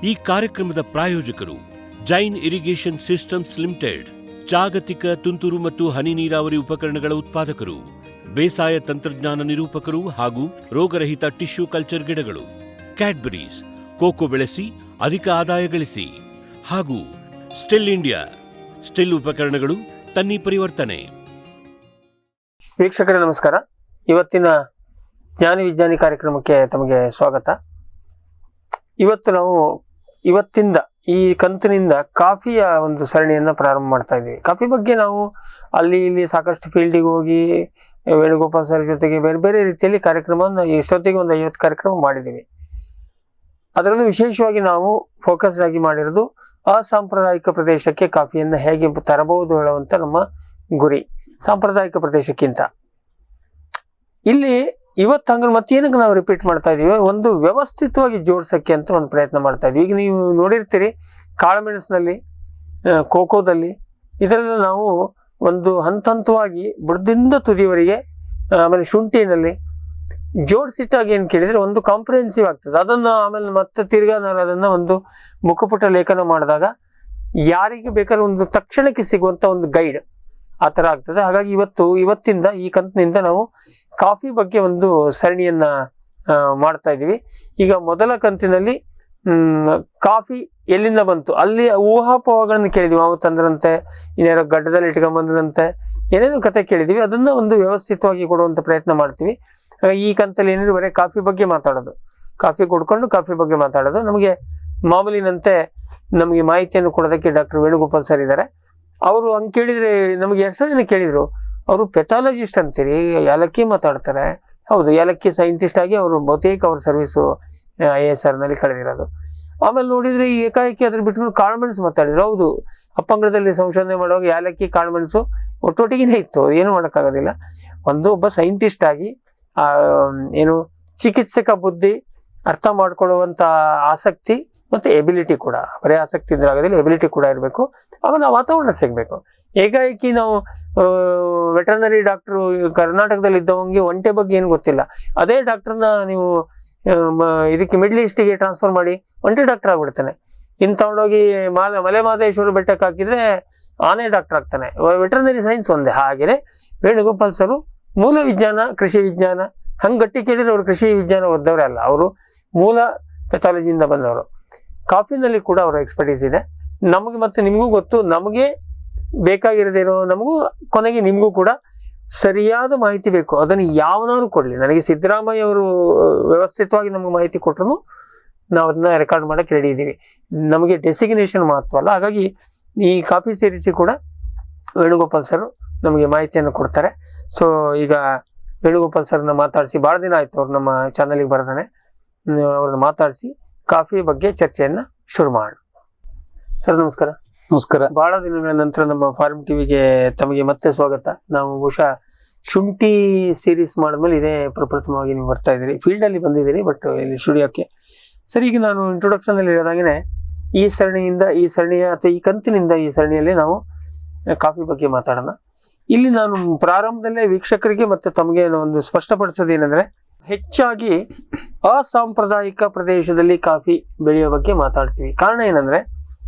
ಈ ಕಾರ್ಯಕ್ರಮದ ಪ್ರಾಯೋಜಕರು ಜೈನ್ ಇರಿಗೇಷನ್ ಸಿಸ್ಟಮ್ಸ್ ಲಿಮಿಟೆಡ್, ಜಾಗತಿಕ ತುಂತುರು ಮತ್ತು ಹನಿ ನೀರಾವರಿ ಉಪಕರಣಗಳ ಉತ್ಪಾದಕರು, ಬೇಸಾಯ ತಂತ್ರಜ್ಞಾನ ನಿರೂಪಕರು ಹಾಗೂ ರೋಗರಹಿತ ಟಿಶ್ಯೂ ಕಲ್ಚರ್ ಗಿಡಗಳು, ಕ್ಯಾಡ್ಬರೀಸ್, ಕೋಕೋ ಬೆಳೆಸಿ ಅಧಿಕ ಆದಾಯ ಗಳಿಸಿ, ಹಾಗೂ ಸ್ಟಿಲ್ ಇಂಡಿಯಾ, ಸ್ಟಿಲ್ ಉಪಕರಣಗಳು ತನ್ನಿ ಪರಿವರ್ತನೆ. ವೀಕ್ಷಕರೇ ನಮಸ್ಕಾರ. ಇವತ್ತಿನ ಜ್ಞಾನ ವಿಜ್ಞಾನಿ ಕಾರ್ಯಕ್ರಮಕ್ಕೆ ತಮಗೆ ಸ್ವಾಗತ. ಇವತ್ತು ನಾವು ಇವತ್ತಿಂದ ಈ ಕಂತಿನಿಂದ ಕಾಫಿಯ ಒಂದು ಸರಣಿಯನ್ನ ಪ್ರಾರಂಭ ಮಾಡ್ತಾ ಇದ್ದೀವಿ. ಕಾಫಿ ಬಗ್ಗೆ ನಾವು ಅಲ್ಲಿ ಇಲ್ಲಿ ಸಾಕಷ್ಟು ಫೀಲ್ಡಿಗೆ ಹೋಗಿ ವೇಣುಗೋಪಾಲ್ ಸರ್ ಜೊತೆಗೆ ಬೇರೆ ಬೇರೆ ರೀತಿಯಲ್ಲಿ ಕಾರ್ಯಕ್ರಮವನ್ನು ಇಷ್ಟೊತ್ತಿಗೆ ಒಂದು 50 ಕಾರ್ಯಕ್ರಮ ಮಾಡಿದ್ದೀವಿ. ಅದರಲ್ಲೂ ವಿಶೇಷವಾಗಿ ನಾವು ಫೋಕಸ್ ಆಗಿ ಮಾಡಿರೋದು ಅಸಾಂಪ್ರದಾಯಿಕ ಪ್ರದೇಶಕ್ಕೆ ಕಾಫಿಯನ್ನು ಹೇಗೆ ತರಬಹುದು ಹೇಳುವಂತ ನಮ್ಮ ಗುರಿ. ಸಾಂಪ್ರದಾಯಿಕ ಪ್ರದೇಶಕ್ಕಿಂತ ಇಲ್ಲಿ ಇವತ್ತು ಹಂಗ ಮತ್ತೇನಕ್ಕೆ ನಾವು ರಿಪೀಟ್ ಮಾಡ್ತಾ ಇದೀವಿ, ಒಂದು ವ್ಯವಸ್ಥಿತವಾಗಿ ಜೋಡ್ಸಕ್ಕೆ ಅಂತ ಒಂದು ಪ್ರಯತ್ನ ಮಾಡ್ತಾ ಇದ್ವಿ. ಈಗ ನೀವು ನೋಡಿರ್ತೀರಿ ಕಾಳುಮೆಣಸಿನಲ್ಲಿ, ಕೋಕೋದಲ್ಲಿ, ಇದರೆಲ್ಲ ನಾವು ಒಂದು ಹಂತವಾಗಿ ಬುಡದಿಂದ ತುದಿಯವರೆಗೆ, ಆಮೇಲೆ ಶುಂಠಿನಲ್ಲಿ ಜೋಡಿಸಿಟ್ಟಾಗಿ ಏನು ಕೇಳಿದ್ರೆ ಒಂದು ಕಾಂಪ್ರಿಹೆನ್ಸಿವ್ ಆಗ್ತದೆ. ಅದನ್ನು ಆಮೇಲೆ ಮತ್ತೆ ತಿರ್ಗಾ ನಾನು ಅದನ್ನ ಒಂದು ಮುಖಪುಟ ಲೇಖನ ಮಾಡಿದಾಗ ಯಾರಿಗೆ ಬೇಕಾದ್ರೆ ಒಂದು ತಕ್ಷಣಕ್ಕೆ ಸಿಗುವಂತ ಒಂದು ಗೈಡ್ ಆ ಥರ ಆಗ್ತದೆ. ಹಾಗಾಗಿ ಇವತ್ತಿಂದ ಈ ಕಂತಿನಿಂದ ನಾವು ಕಾಫಿ ಬಗ್ಗೆ ಒಂದು ಸರಣಿಯನ್ನ ಮಾಡ್ತಾ ಇದೀವಿ. ಈಗ ಮೊದಲ ಕಂತಿನಲ್ಲಿ ಕಾಫಿ ಎಲ್ಲಿಂದ ಬಂತು ಅಲ್ಲಿ ಊಹಾಪೋಹಗಳನ್ನು ಕೇಳಿದ್ವಿ. ಅವು ತಂದ್ರಂತೆ, ಇನ್ಯಾರೋ ಗಡ್ಡದಲ್ಲಿ ಇಟ್ಕೊಂಡ್ಬಂದ್ರಂತೆ, ಏನೇನೋ ಕತೆ ಕೇಳಿದ್ವಿ. ಅದನ್ನ ಒಂದು ವ್ಯವಸ್ಥಿತವಾಗಿ ಕೊಡುವಂತ ಪ್ರಯತ್ನ ಮಾಡ್ತೀವಿ. ಈ ಕಂತಲ್ಲಿ ಏನಿದ್ರು ಬರೀ ಕಾಫಿ ಬಗ್ಗೆ ಮಾತಾಡೋದು, ಕಾಫಿ ಕುಡ್ಕೊಂಡು ಕಾಫಿ ಬಗ್ಗೆ ಮಾತಾಡೋದು. ನಮಗೆ ಮಾಮೂಲಿನಂತೆ ನಮಗೆ ಮಾಹಿತಿಯನ್ನು ಕೊಡೋದಕ್ಕೆ ಡಾಕ್ಟರ್ ವೇಣುಗೋಪಾಲ್ ಸರ್ ಇದ್ದಾರೆ. ಅವರು ಹಂಗೆ ಕೇಳಿದ್ರೆ ನಮಗೆ ಎಷ್ಟೋ ಜನ ಕೇಳಿದ್ರು, ಅವರು ಪೆಥಾಲಜಿಸ್ಟ್ ಅಂತೀರಿ, ಏಲಕ್ಕಿ ಮಾತಾಡ್ತಾರೆ. ಹೌದು, ಏಲಕ್ಕಿ ಸೈಂಟಿಸ್ಟ್ ಆಗಿ ಅವರು ಬಹುತೇಕ ಅವ್ರ ಸರ್ವಿಸು IASR ನಲ್ಲಿ ಕಳೆದಿರೋದು. ಆಮೇಲೆ ನೋಡಿದ್ರೆ ಈ ಏಕಾಏಕಿ ಅದ್ರ ಬಿಟ್ಕೊಂಡು ಕಾಳುಮೆಣಸು ಮಾತಾಡಿದ್ರು. ಹೌದು, ಅಪ್ಪಂಗಡದಲ್ಲಿ ಸಂಶೋಧನೆ ಮಾಡುವಾಗ ಏಲಕ್ಕಿ ಕಾಳುಮೆಣಸು ಒಟ್ಟೊಟ್ಟಿಗೆ ಇತ್ತು, ಏನು ಮಾಡೋಕ್ಕಾಗೋದಿಲ್ಲ. ಒಬ್ಬ ಸೈಂಟಿಸ್ಟ್ ಆಗಿ ಏನು ಚಿಕಿತ್ಸಕ ಬುದ್ಧಿ, ಅರ್ಥ ಮಾಡ್ಕೊಳ್ಳುವಂತ ಆಸಕ್ತಿ ಮತ್ತೆ ಎಬಿಲಿಟಿ ಕೂಡ, ಬರೀ ಆಸಕ್ತಿ ಇದ್ರೆ ಆಗೋದಿಲ್ಲ, ಎಬಿಲಿಟಿ ಕೂಡ ಇರಬೇಕು. ಆಮೇಲೆ ವಾತಾವರಣ ಸಿಗ್ಬೇಕು. ಏಕಾಏಕಿ ನಾವು ವೆಟರ್ನರಿ ಡಾಕ್ಟ್ರು ಕರ್ನಾಟಕದಲ್ಲಿ ಇದ್ದವಂಗೆ ಒಂಟೆ ಬಗ್ಗೆ ಏನು ಗೊತ್ತಿಲ್ಲ, ಅದೇ ಡಾಕ್ಟರ್ನ ನೀವು ಇದಕ್ಕೆ ಮಿಡ್ಲ್ ಈಸ್ಟಿಗೆ ಟ್ರಾನ್ಸ್ಫರ್ ಮಾಡಿ ಒಂಟೆ ಡಾಕ್ಟರ್ ಆಗ್ಬಿಡ್ತಾನೆ. ಇನ್ನು ತಗೊಂಡೋಗಿ ಮಲೆ ಮಹದೇಶ್ವರ ಬೆಟ್ಟಕ್ಕೆ ಹಾಕಿದ್ರೆ ಆನೆ ಡಾಕ್ಟರ್ ಆಗ್ತಾನೆ. ವೆಟರ್ನರಿ ಸೈನ್ಸ್ ಒಂದೇ. ಹಾಗೆಯೇ ವೇಣುಗೋಪಾಲ್ ಸರು ಮೂಲ ವಿಜ್ಞಾನ, ಕೃಷಿ ವಿಜ್ಞಾನ, ಹಂಗೆ ಗಟ್ಟಿ ಕೇಳಿದ್ರೆ ಅವರು ಕೃಷಿ ವಿಜ್ಞಾನ ಓದ್ದವರೇ ಅಲ್ಲ, ಅವರು ಮೂಲ ಪೆಥಾಲಜಿಯಿಂದ ಬಂದವರು. ಕಾಫಿನಲ್ಲಿ ಕೂಡ ಅವರ ಎಕ್ಸ್ಪರ್ಟೀಸ್ ಇದೆ. ನಮಗೆ ಮತ್ತೆ ನಿಮಗೂ ಗೊತ್ತು, ನಮಗೆ ಬೇಕಾಗಿರೋದೇನೋ ನಮಗೂ, ಕೊನೆಗೆ ನಿಮಗೂ ಕೂಡ ಸರಿಯಾದ ಮಾಹಿತಿ ಬೇಕು. ಅದನ್ನು ಯಾವನಾದ್ರು ಕೊಡಲಿ. ನನಗೆ ಸಿದ್ದರಾಮಯ್ಯ ಅವರು ವ್ಯವಸ್ಥಿತವಾಗಿ ನಮ್ಗೆ ಮಾಹಿತಿ ಕೊಟ್ಟರು, ನಾವು ಅದನ್ನ ರೆಕಾರ್ಡ್ ಮಾಡಕ್ಕೆ ರೆಡಿ ಇದ್ದೀವಿ. ನಮಗೆ ಡೆಸಿಗ್ನೇಷನ್ ಮಹತ್ವ ಅಲ್ಲ. ಹಾಗಾಗಿ ಈ ಕಾಫಿ ಸೇರಿಸಿ ಕೂಡ ವೇಣುಗೋಪಾಲ್ ಸರ್ ನಮಗೆ ಮಾಹಿತಿಯನ್ನು ಕೊಡ್ತಾರೆ. ಸೊ ಈಗ ವೇಣುಗೋಪಾಲ್ ಸರ್ನ ಮಾತಾಡಿಸಿ, ಭಾಳ ದಿನ ಆಯ್ತು ಅವ್ರು ನಮ್ಮ ಚಾನಲ್ಗೆ ಬರ್ತಾನೆ, ಅವ್ರನ್ನ ಮಾತಾಡಿಸಿ ಕಾಫಿ ಬಗ್ಗೆ ಚರ್ಚೆಯನ್ನ ಶುರು ಮಾಡೋಣ. ಸರ್ ನಮಸ್ಕಾರ. ನಮಸ್ಕಾರ. ಬಹಳ ದಿನಗಳ ನಂತರ ನಮ್ಮ ಫಾರ್ಮ್ ಟಿವಿಗೆ ತಮಗೆ ಮತ್ತೆ ಸ್ವಾಗತ. ನಾವು ಬಹುಶಃ ಶುಂಠಿ ಸೀರೀಸ್ ಮಾಡಿದ್ಮೇಲೆ ಇದೇ ಪ್ರಪ್ರಥಮವಾಗಿ ನೀವು ಬರ್ತಾ ಇದ್ದೀರಿ. ಫೀಲ್ಡ್ ಅಲ್ಲಿ ಬಂದಿದ್ದೀರಿ, ಬಟ್ ಇಲ್ಲಿ ಸ್ಟುಡಿಯೋಕ್ಕೆ. ಸರ್, ಈಗ ನಾನು ಇಂಟ್ರೊಡಕ್ಷನ್ ಅಲ್ಲಿ ಹೇಳಿದಾಗೇನೆ ಈ ಸರಣಿಯ ಅಥವಾ ಈ ಕಂತಿನಿಂದ ಈ ಸರಣಿಯಲ್ಲಿ ನಾವು ಕಾಫಿ ಬಗ್ಗೆ ಮಾತಾಡೋಣ. ಇಲ್ಲಿ ನಾನು ಪ್ರಾರಂಭದಲ್ಲೇ ವೀಕ್ಷಕರಿಗೆ ಮತ್ತೆ ತಮಗೆ ಒಂದು ಸ್ಪಷ್ಟಪಡಿಸೋದೇನೆಂದ್ರೆ, ಹೆಚ್ಚಾಗಿ ಅಸಾಂಪ್ರದಾಯಿಕ ಪ್ರದೇಶದಲ್ಲಿ ಕಾಫಿ ಬೆಳೆಯೋ ಬಗ್ಗೆ ಮಾತಾಡ್ತೀವಿ. ಕಾರಣ ಏನಂದ್ರೆ,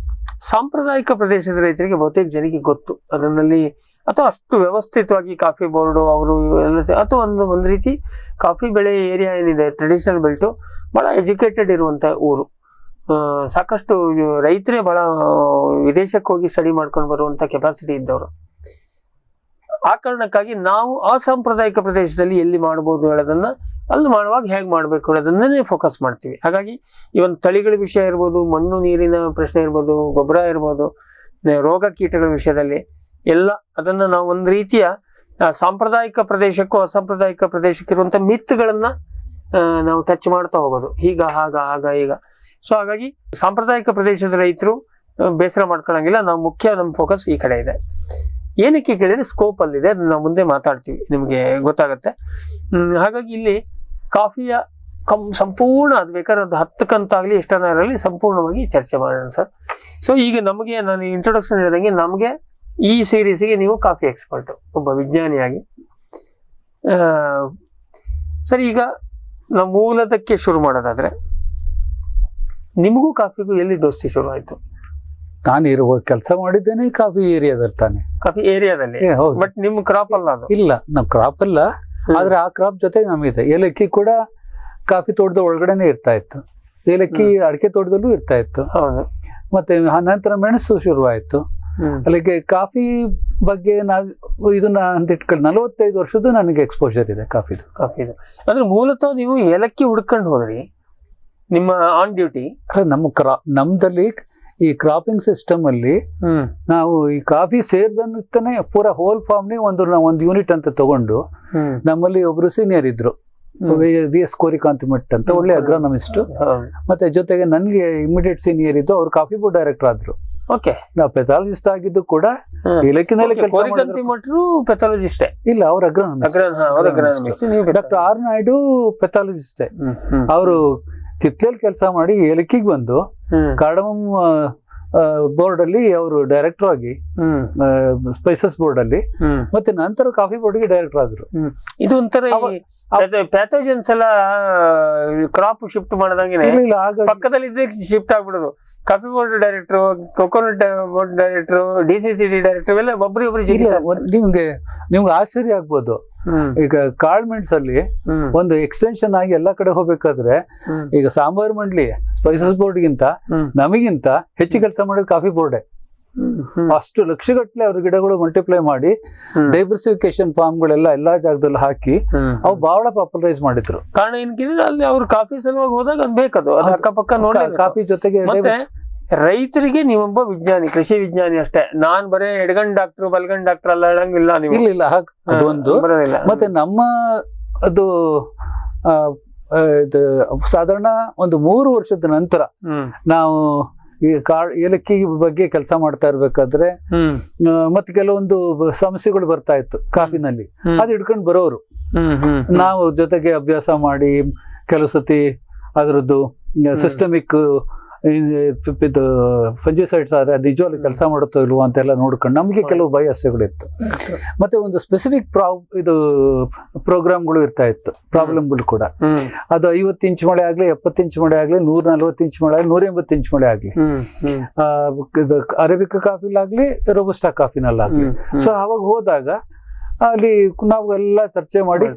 ಸಾಂಪ್ರದಾಯಿಕ ಪ್ರದೇಶದ ರೈತರಿಗೆ ಬಹುತೇಕ ಜನರಿಗೆ ಗೊತ್ತು ಅದರಲ್ಲಿ, ಅಥವಾ ಅಷ್ಟು ವ್ಯವಸ್ಥಿತವಾಗಿ ಕಾಫಿ ಬೋರ್ಡು ಅವರು ಎಲ್ಲ, ಅಥವಾ ಒಂದು ರೀತಿ ಕಾಫಿ ಬೆಳೆ ಏರಿಯಾ ಏನಿದೆ ಟ್ರೆಡಿಷನಲ್ ಬೆಲ್ಟು, ಬಹಳ ಎಜುಕೇಟೆಡ್ ಇರುವಂತ ಊರು. ಸಾಕಷ್ಟು ರೈತರೇ ಬಹಳ ವಿದೇಶಕ್ಕೆ ಹೋಗಿ ಸ್ಟಡಿ ಮಾಡ್ಕೊಂಡು ಬರುವಂತ ಕೆಪಾಸಿಟಿ ಇದ್ದವರು. ಆ ಕಾರಣಕ್ಕಾಗಿ ನಾವು ಅಸಾಂಪ್ರದಾಯಿಕ ಪ್ರದೇಶದಲ್ಲಿ ಎಲ್ಲಿ ಮಾಡ್ಬೋದು ಹೇಳೋದನ್ನ, ಅಲ್ಲಿ ಮಾಡುವಾಗ ಹೇಗೆ ಮಾಡ್ಬೇಕು ಹೇಳೋದನ್ನೇ ಫೋಕಸ್ ಮಾಡ್ತೀವಿ. ಹಾಗಾಗಿ ಇವನ್ ತಳಿಗಳ ವಿಷಯ ಇರ್ಬೋದು, ಮಣ್ಣು ನೀರಿನ ಪ್ರಶ್ನೆ ಇರ್ಬೋದು, ಗೊಬ್ಬರ ಇರ್ಬೋದು, ರೋಗ ಕೀಟಗಳ ವಿಷಯದಲ್ಲಿ ಎಲ್ಲ ಅದನ್ನ ನಾವು ಒಂದು ರೀತಿಯ ಸಾಂಪ್ರದಾಯಿಕ ಪ್ರದೇಶಕ್ಕೂ ಅಸಾಂಪ್ರದಾಯಿಕ ಪ್ರದೇಶಕ್ಕೆ ಇರುವಂತ ಮಿತ್ಗಳನ್ನ ನಾವು ಟಚ್ ಮಾಡ್ತಾ ಹೋಗೋದು, ಈಗ. ಸೊ ಹಾಗಾಗಿ ಸಾಂಪ್ರದಾಯಿಕ ಪ್ರದೇಶದ ರೈತರು ಬೇಸರ ಮಾಡ್ಕೊಳಂಗಿಲ್ಲ. ನಮ್ಮ ಫೋಕಸ್ ಈ ಕಡೆ ಇದೆ. ಏನಕ್ಕೆ ಕೇಳಿದ್ರೆ ಸ್ಕೋಪ್ ಅಲ್ಲಿದೆ, ಅದನ್ನ ನಾವು ಮುಂದೆ ಮಾತಾಡ್ತೀವಿ, ನಿಮ್ಗೆ ಗೊತ್ತಾಗತ್ತೆ. ಹಾಗಾಗಿ ಇಲ್ಲಿ ಕಾಫಿಯ ಸಂಪೂರ್ಣ, ಅದು ಬೇಕಾದ್ರೆ ಅದು 10 ಕಂತಾಗ್ಲಿ ಎಷ್ಟನ್ನಾಗಲಿ ಸಂಪೂರ್ಣವಾಗಿ ಚರ್ಚೆ ಮಾಡೋಣ ಸರ್. ಸೊ ಈಗ ನಮಗೆ, ನಾನು ಇಂಟ್ರೊಡಕ್ಷನ್ ಹೇಳಿದಂಗೆ, ನಮಗೆ ಈ ಸೀರೀಸ್ಗೆ ನೀವು ಕಾಫಿ ಎಕ್ಸ್ಪರ್ಟ್, ಒಬ್ಬ ವಿಜ್ಞಾನಿಯಾಗಿ. ಸರಿ, ಈಗ ನಾವು ಮೂಲದಕ್ಕೆ ಶುರು ಮಾಡೋದಾದ್ರೆ, ನಿಮಗೂ ಕಾಫಿಗೂ ಎಲ್ಲಿ ದೋಸ್ತಿ ಶುರು ಆಯ್ತು? ನಾನು ಇರುವ ಕೆಲಸ ಮಾಡಿದ್ದೇನೆ ಕಾಫಿ ಏರಿಯಾದಲ್ಲಿ ತಾನೆ. ಕಾಫಿ ಏರಿಯಾದಲ್ಲಿ? ಹೌದು. ಬಟ್ ನಿಮ್ ಕ್ರಾಪ್ ಅಲ್ಲ ಅದು? ಇಲ್ಲ, ನಮ್ ಕ್ರಾಪ್ ಅಲ್ಲ. ಆದ್ರೆ ಆ ಕ್ರಾಪ್ ಜೊತೆ ನಮಿದೆ. ಏಲಕ್ಕಿ ಕೂಡ ಕಾಫಿ ತೋಟದ ಒಳಗಡೆನೆ ಇರ್ತಾ ಇತ್ತು. ಏಲಕ್ಕಿ ಅಡಿಕೆ ತೋಟದಲ್ಲೂ ಇರ್ತಾ ಇತ್ತು. ಹೌದು. ಮತ್ತೆ ನಂತರ ಮೆಣಸು ಶುರುವಾಯ್ತು. ಅಲ್ಲಿಗೆ ಕಾಫಿ ಬಗ್ಗೆ ನಾವು ಇದನ್ನ ಅಂತ ಇಟ್ಕೊಂಡು 45 ವರ್ಷದ್ದು ನನಗೆ ಎಕ್ಸ್ಪೋಜರ್ ಇದೆ ಕಾಫಿದು. ಅಂದ್ರೆ ಮೂಲತಃ ನೀವು ಏಲಕ್ಕಿ ಹುಡ್ಕೊಂಡು ಹೋದ್ರಿ ನಿಮ್ಮ ಆನ್ ಡ್ಯೂಟಿ? ನಮ್ದಲ್ಲಿ ಈ ಕ್ರಾಪಿಂಗ್ ಸಿಸ್ಟಮ್ ಅಲ್ಲಿ ನಾವು ಈ ಕಾಫಿ ಸೇರ್ದಂತಾನೆ ಪೂರಾ ಹೋಲ್ ಫಾರ್ಮ್ ನಿ ಒಂದು ಯೂನಿಟ್ ಅಂತ ತಗೊಂಡು, ನಮ್ಮಲ್ಲಿ ಒಬ್ರು ಸೀನಿಯರ್ ಇದ್ರು, VS ಕೋರಿಕಾಂತಿಮಠ್ ಅಂತ, ಒಳ್ಳೆ ಅಗ್ರಾನಮಿಸ್ಟ್. ಮತ್ತೆ ಜೊತೆಗೆ ನನ್ಗೆ ಇಮಿಡಿಯೇಟ್ ಸೀನಿಯರ್ ಇದ್ದು, ಅವ್ರು ಕಾಫಿ ಬೋರ್ಡ್ ಡೈರೆಕ್ಟರ್ ಆದ್ರು. ನಾವು ಪೆಥಾಲಜಿಸ್ಟ್ ಆಗಿದ್ದು ಕೂಡ ಏಲಕ್ಕಿನಲ್ಲಿ ಕೆಲಸ ಪೆಥಾಲಜಿಸ್ಟೇ. ಇಲ್ಲ, ಅವ್ರ ಅಗ್ರಾನಮಿಸ್ಟ್. ಡಾಕ್ಟರ್ ಆರ್ ನಾಯ್ಡು ಪೆಥಾಲಜಿಸ್ಟೇ. ಅವರು ಕಿತ್ಲೆಯಲ್ಲಿ ಕೆಲಸ ಮಾಡಿ ಏಲಕ್ಕಿಗೆ ಬಂದು ಕಾರ್ಡಮಮ್ ಬೋರ್ಡ್ ಅಲ್ಲಿ ಅವರು ಡೈರೆಕ್ಟರ್ ಆಗಿ, ಸ್ಪೈಸಸ್ ಬೋರ್ಡ್ ಅಲ್ಲಿ, ಮತ್ತೆ ನಂತರ ಕಾಫಿ ಬೋರ್ಡ್ ಗೆ ಡೈರೆಕ್ಟರ್ ಆದ್ರು. ಇದು ಒಂಥರ ಪ್ಯಾಥೋಜನ್ಸ್ ಎಲ್ಲ ಕ್ರಾಪ್ ಶಿಫ್ಟ್ ಮಾಡದಂಗೆ ಪಕ್ಕದಲ್ಲಿ ಇದ್ರೆ ಶಿಫ್ಟ್ ಆಗ್ಬಿಡೋದು. Coffee board director, coconut board director, DCCD director ಎಲ್ಲ ನಿಮ್ಗೆ ಆಶ್ಚರ್ಯ ಆಗ್ಬೋದು. ಈಗ ಕಾಳ್ಮೆಂಟ್ಸ್ ಅಲ್ಲಿ ಒಂದು ಎಕ್ಸ್ಟೆನ್ಷನ್ ಆಗಿ ಎಲ್ಲಾ ಕಡೆ ಹೋಗ್ಬೇಕಾದ್ರೆ, ಈಗ ಸಾಂಬಾರ್ ಮಂಡ್ಲಿ ಸ್ಪೈಸಸ್ ಬೋರ್ಡ್ ಗಿಂತ ನಮಗಿಂತ ಹೆಚ್ಚು ಕೆಲಸ ಮಾಡೋದು ಕಾಫಿ ಬೋರ್ಡೆ. ಅಷ್ಟು ಲಕ್ಷಗಟ್ಟಲೆ ಅವ್ರ ಗಿಡಗಳು ಮಲ್ಟಿಪ್ಲೈ ಮಾಡಿ ಡೈವರ್ಸಿಫಿಕೇಶನ್ ಫಾರ್ಮ್ ಗಳೆಲ್ಲ ಎಲ್ಲಾ ಜಾಗದಲ್ಲೂ ಹಾಕಿ ಅವು ಬಹಳ ಪಾಪ್ಯುಲರೈಸ್ ಮಾಡಿದ್ರು. ಕಾರಣ ಏನ್ ಅಲ್ಲಿ ಅವ್ರು ಕಾಫಿ ಸಲುವಾಗಿ ಹೋದಾಗ ಅದ್ ಬೇಕದು, ಅಕ್ಕಪಕ್ಕ ನೋಡಿ ಕಾಫಿ ಜೊತೆಗೆ. ರೈತರಿಗೆ ನೀವೊಬ್ಬ ವಿಜ್ಞಾನಿ, ಕೃಷಿ ವಿಜ್ಞಾನಿ ಅಷ್ಟೇ. ನಾನ್ ಬರೇ ಎಡಗಣ್ ಡಾಕ್ಟರ್ ಬಲ್ಗಣ್ ಡಾಕ್ಟರ್ ಅಲ್ಲ ಹೇಳಂಗಿಲ್ಲ ನೀವು. ಇಲ್ಲ, ಅದೊಂದು. ಮತ್ತೆ ನಮ್ಮ ಅದು ಸಾಧಾರಣ ಒಂದು 3 ವರ್ಷದ ನಂತರ ನಾವು ಈ ಏಲಕ್ಕಿ ಬಗ್ಗೆ ಕೆಲಸ ಮಾಡ್ತಾ ಇರ್ಬೇಕಾದ್ರೆ ಮತ್ತೆ ಕೆಲವೊಂದು ಸಮಸ್ಯೆಗಳು ಬರ್ತಾ ಇತ್ತು ಕಾಫಿನಲ್ಲಿ. ಅದು ಹಿಡ್ಕೊಂಡು ಬರೋರು ನಾವು ಜೊತೆಗೆ ಅಭ್ಯಾಸ ಮಾಡಿ ಕೆಲವು ಸತಿ ಅದರದ್ದು ಸಿಸ್ಟಮಿಕ್ ಇದು ಫಂಜಿಸೈಡ್ಸ್ ಆದ್ರೆ ನಿಜವಾಗ್ಲೂ ಕೆಲಸ ಮಾಡುತ್ತೋ ಇಲ್ವೋ ಅಂತೆಲ್ಲ ನೋಡ್ಕೊಂಡು ನಮ್ಗೆ ಕೆಲವು ಭಯಾಸೆಗಳಿತ್ತು. ಮತ್ತೆ ಒಂದು ಸ್ಪೆಸಿಫಿಕ್ ಇದು ಪ್ರೋಗ್ರಾಮ್ಗಳು ಇರ್ತಾ ಇತ್ತು, ಪ್ರಾಬ್ಲಮ್ಗಳು ಕೂಡ. ಅದು 50 ಇಂಚ್ ಮಳೆ ಆಗ್ಲಿ, 70 ಇಂಚ್ ಮಳೆ ಆಗ್ಲಿ, 140 ಇಂಚ್ ಮಳೆ ಆಗ್ಲಿ, 180 ಇಂಚ್ ಮಳೆ ಆಗ್ಲಿ, ಇದು ಅರೇಬಿಕಾ ಕಾಫಿಲಾಗ್ಲಿ, ರೋಬಸ್ಟಾ ಕಾಫಿನಲ್ಲಾಗ್ಲಿ. ಸೊ ಅವಾಗ ಹೋದಾಗ ಅಲ್ಲಿ ನಾವು ಎಲ್ಲ ಚರ್ಚೆ ಮಾಡಿ,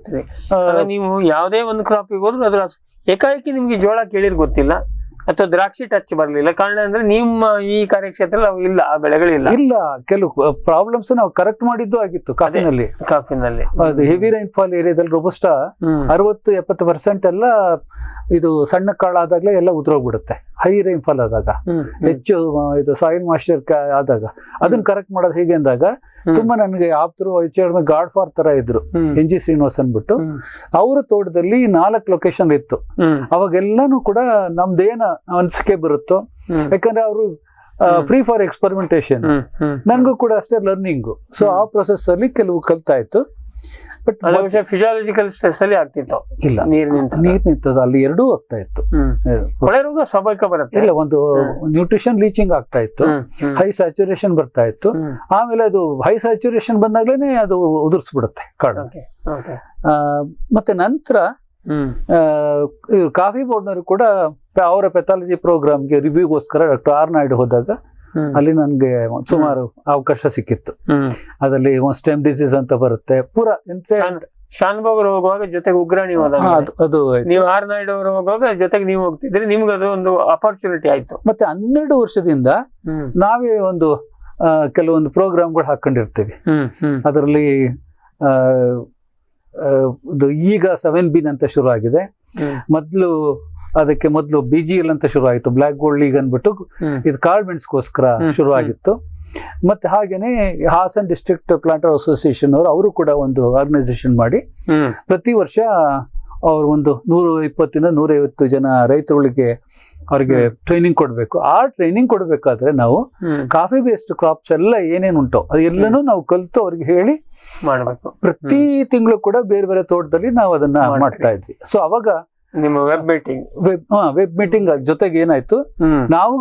ನೀವು ಯಾವುದೇ ಒಂದು ಕ್ರಾಪಿಗೆ ಹೋದ್ರು ಅದ್ರ ಏಕಾಏಕಿ ನಿಮ್ಗೆ ಜೋಳ ಕೇಳಿರ್ ಗೊತ್ತಿಲ್ಲ ಅಥವಾ ದ್ರಾಕ್ಷಿ ಟಚ್ ಬರ್ಲಿಲ್ಲ. ಕಾರಣ ಅಂದ್ರೆ ನಿಮ್ಮ ಈ ಕಾರ್ಯಕ್ಷೇತ್ರ ಇಲ್ಲ, ಆ ಬೆಳೆಗಳಿಲ್ಲ. ಇಲ್ಲ, ಕೆಲವು ಪ್ರಾಬ್ಲಮ್ಸ್ ನಾವು ಕರೆಕ್ಟ್ ಮಾಡಿದ್ದು ಆಗಿತ್ತು ಕಾಫಿನಲ್ಲಿ. ಅದು ಹೆವಿ ರೈನ್ ಫಾಲ್ ಏರಿಯಾದಲ್ಲಿ ರೋಬಸ್ಟಾ 60-70% ಎಲ್ಲ ಇದು ಸಣ್ಣ ಕಾಳಾದಾಗ್ಲೇ ಎಲ್ಲ ಉದುರೋಗ್ಬಿಡುತ್ತೆ. ಹೈ ರೈನ್ ಫಾಲ್ ಆದಾಗ, ಹೆಚ್ಚು ಇದು ಸಾಯಿಲ್ ಮಾಯಿಶ್ಚರ್ ಆದಾಗ ಅದನ್ನ ಕರೆಕ್ಟ್ ಮಾಡೋದು ಹೇಗೆ ಅಂದಾಗ, ತುಂಬಾ ನನಗೆ ಆಪ್ತರು ಗಾಡ್ ಫಾರ್ ತರ ಇದ್ರು, NG ಶ್ರೀನಿವಾಸ್ ಅನ್ಬಿಟ್ಟು. ಅವರ ತೋಟದಲ್ಲಿ 4 ಲೊಕೇಶನ್ ಇತ್ತು. ಅವಾಗೆಲ್ಲಾನು ಕೂಡ ನಮ್ದೇನ ಅನಿಸಿಕೆ ಬರುತ್ತೋ, ಯಾಕಂದ್ರೆ ಅವರು ಫ್ರೀ ಫಾರ್ ಎಕ್ಸ್ಪರಿಮೆಂಟೇಶನ್, ನನ್ಗೂ ಕೂಡ ಅಷ್ಟೇ ಲರ್ನಿಂಗು. ಸೊ ಆ ಪ್ರೊಸೆಸ್ ಅಲ್ಲಿ ಕೆಲವು ಕಲ್ತಾ ಇತ್ತು. ಬಟ್ ಫಿಸಿಯಾಲಜಿಕಲ್ ಸ್ಟ್ರೆಸ್ ಅಲ್ಲಿ ಆಗ್ತಿತ್ತು. ಇಲ್ಲ, ನೀರ್ ನಿಂತದ್ದು ಅಲ್ಲಿ ಎರಡೂ ಆಗ್ತಾ ಇತ್ತು. ಕೊಳೆ ರೋಗ ಸ್ವಾಭಾವಿಕ ಬರುತ್ತೆ. ಇಲ್ಲ, ಒಂದು ನ್ಯೂಟ್ರಿಷನ್ ಲೀಚಿಂಗ್ ಆಗ್ತಾ ಇತ್ತು, ಹೈ ಸ್ಯಾಚುರೇಷನ್ ಬರ್ತಾ ಇತ್ತು. ಆಮೇಲೆ ಅದು ಹೈ ಸ್ಯಾಚುರೇಷನ್ ಬಂದಾಗ್ಲೇನೆ ಅದು ಉದುರಿಸ್ಬಿಡುತ್ತೆ ಕಾಡು. ಮತ್ತೆ ನಂತರ ಕಾಫಿ ಬೋರ್ಡ್ನವರು ಕೂಡ ಅವರ ಪೆಥಾಲಜಿ ಪ್ರೋಗ್ರಾಮ್ಗೆ ರಿವ್ಯೂಗೋಸ್ಕರ ಡಾಕ್ಟರ್ ಆರ್ ನಾಯ್ಡು ಹೋದಾಗ ಅಲ್ಲಿ ನನ್ಗೆ ಸುಮಾರು ಅವಕಾಶ ಸಿಕ್ಕಿತ್ತು. ಅದರಲ್ಲಿ ಸ್ಟೆಮ್ ಡಿಸೀಸ್ ಅಂತ ಬರುತ್ತೆ, ಪೂರಾ ಶಾನ್ಭೋಗ್ ಹೋಗುವಾಗ ಜೊತೆಗೆ ಉಗ್ರಾಣಿ ಹೋದಾಗ, ಅದು ನೀವು ಆರ್ ನಾಯ್ಡು ಅವರು ಹೋಗುವಾಗ ಜೊತೆಗೆ ನೀವು ಹೋಗ್ತಿದ್ರಿ, ನಿಮ್ಗೆ ಅದು ಒಂದು ಅಪರ್ಚುನಿಟಿ ಆಯ್ತು. ಮತ್ತೆ 12 ವರ್ಷದಿಂದ ನಾವೇ ಒಂದು ಕೆಲವೊಂದು ಪ್ರೋಗ್ರಾಮ್ಗಳು ಹಾಕೊಂಡಿರ್ತೀವಿ. ಅದರಲ್ಲಿ ಈಗ 7B ಅಂತ ಶುರು ಆಗಿದೆ. ಅದಕ್ಕೆ ಮೊದಲು BGL ಅಂತ ಶುರು ಆಯ್ತು, ಬ್ಲಾಕ್ ಗೋಲ್ಡ್ ಲೀಗ್ ಅನ್ಬಿಟ್ಟು. ಇದು ಕಾಳ್ಮೆಣ್ಸ್ಗೋಸ್ಕರ ಶುರು ಆಗಿತ್ತು. ಮತ್ತೆ ಹಾಗೇನೆ ಹಾಸನ್ ಡಿಸ್ಟ್ರಿಕ್ಟ್ ಪ್ಲಾಂಟರ್ ಅಸೋಸಿಯೇಷನ್ ಅವರು ಕೂಡ ಒಂದು ಆರ್ಗನೈಸೇಷನ್ ಮಾಡಿ ಪ್ರತಿ ವರ್ಷ ಅವ್ರು ಒಂದು 120-150 ಜನ ರೈತರುಗಳಿಗೆ ಅವ್ರಿಗೆ ಟ್ರೈನಿಂಗ್ ಕೊಡ್ಬೇಕು. ಆ ಟ್ರೈನಿಂಗ್ ಕೊಡ್ಬೇಕಾದ್ರೆ ನಾವು ಕಾಫಿ ಬೇಸ್ಡ್ ಕ್ರಾಪ್ಸ್ ಎಲ್ಲ ಏನೇನುಂಟು ಅದೆಲ್ಲನೂ ನಾವು ಕಲಿತು ಅವ್ರಿಗೆ ಹೇಳಿ ಮಾಡ್ಬೇಕು. ಪ್ರತಿ ತಿಂಗಳು ಕೂಡ ಬೇರೆ ಬೇರೆ ತೋಟದಲ್ಲಿ ನಾವು ಅದನ್ನ ಮಾಡ್ತಾ ಇದ್ವಿ. ಸೊ ಅವಾಗ ನಿಮ್ಮ ವೆಬ್ ಮೀಟಿಂಗ್ ಜೊತೆಗೆ ಏನಾಯ್ತು, ನಾವು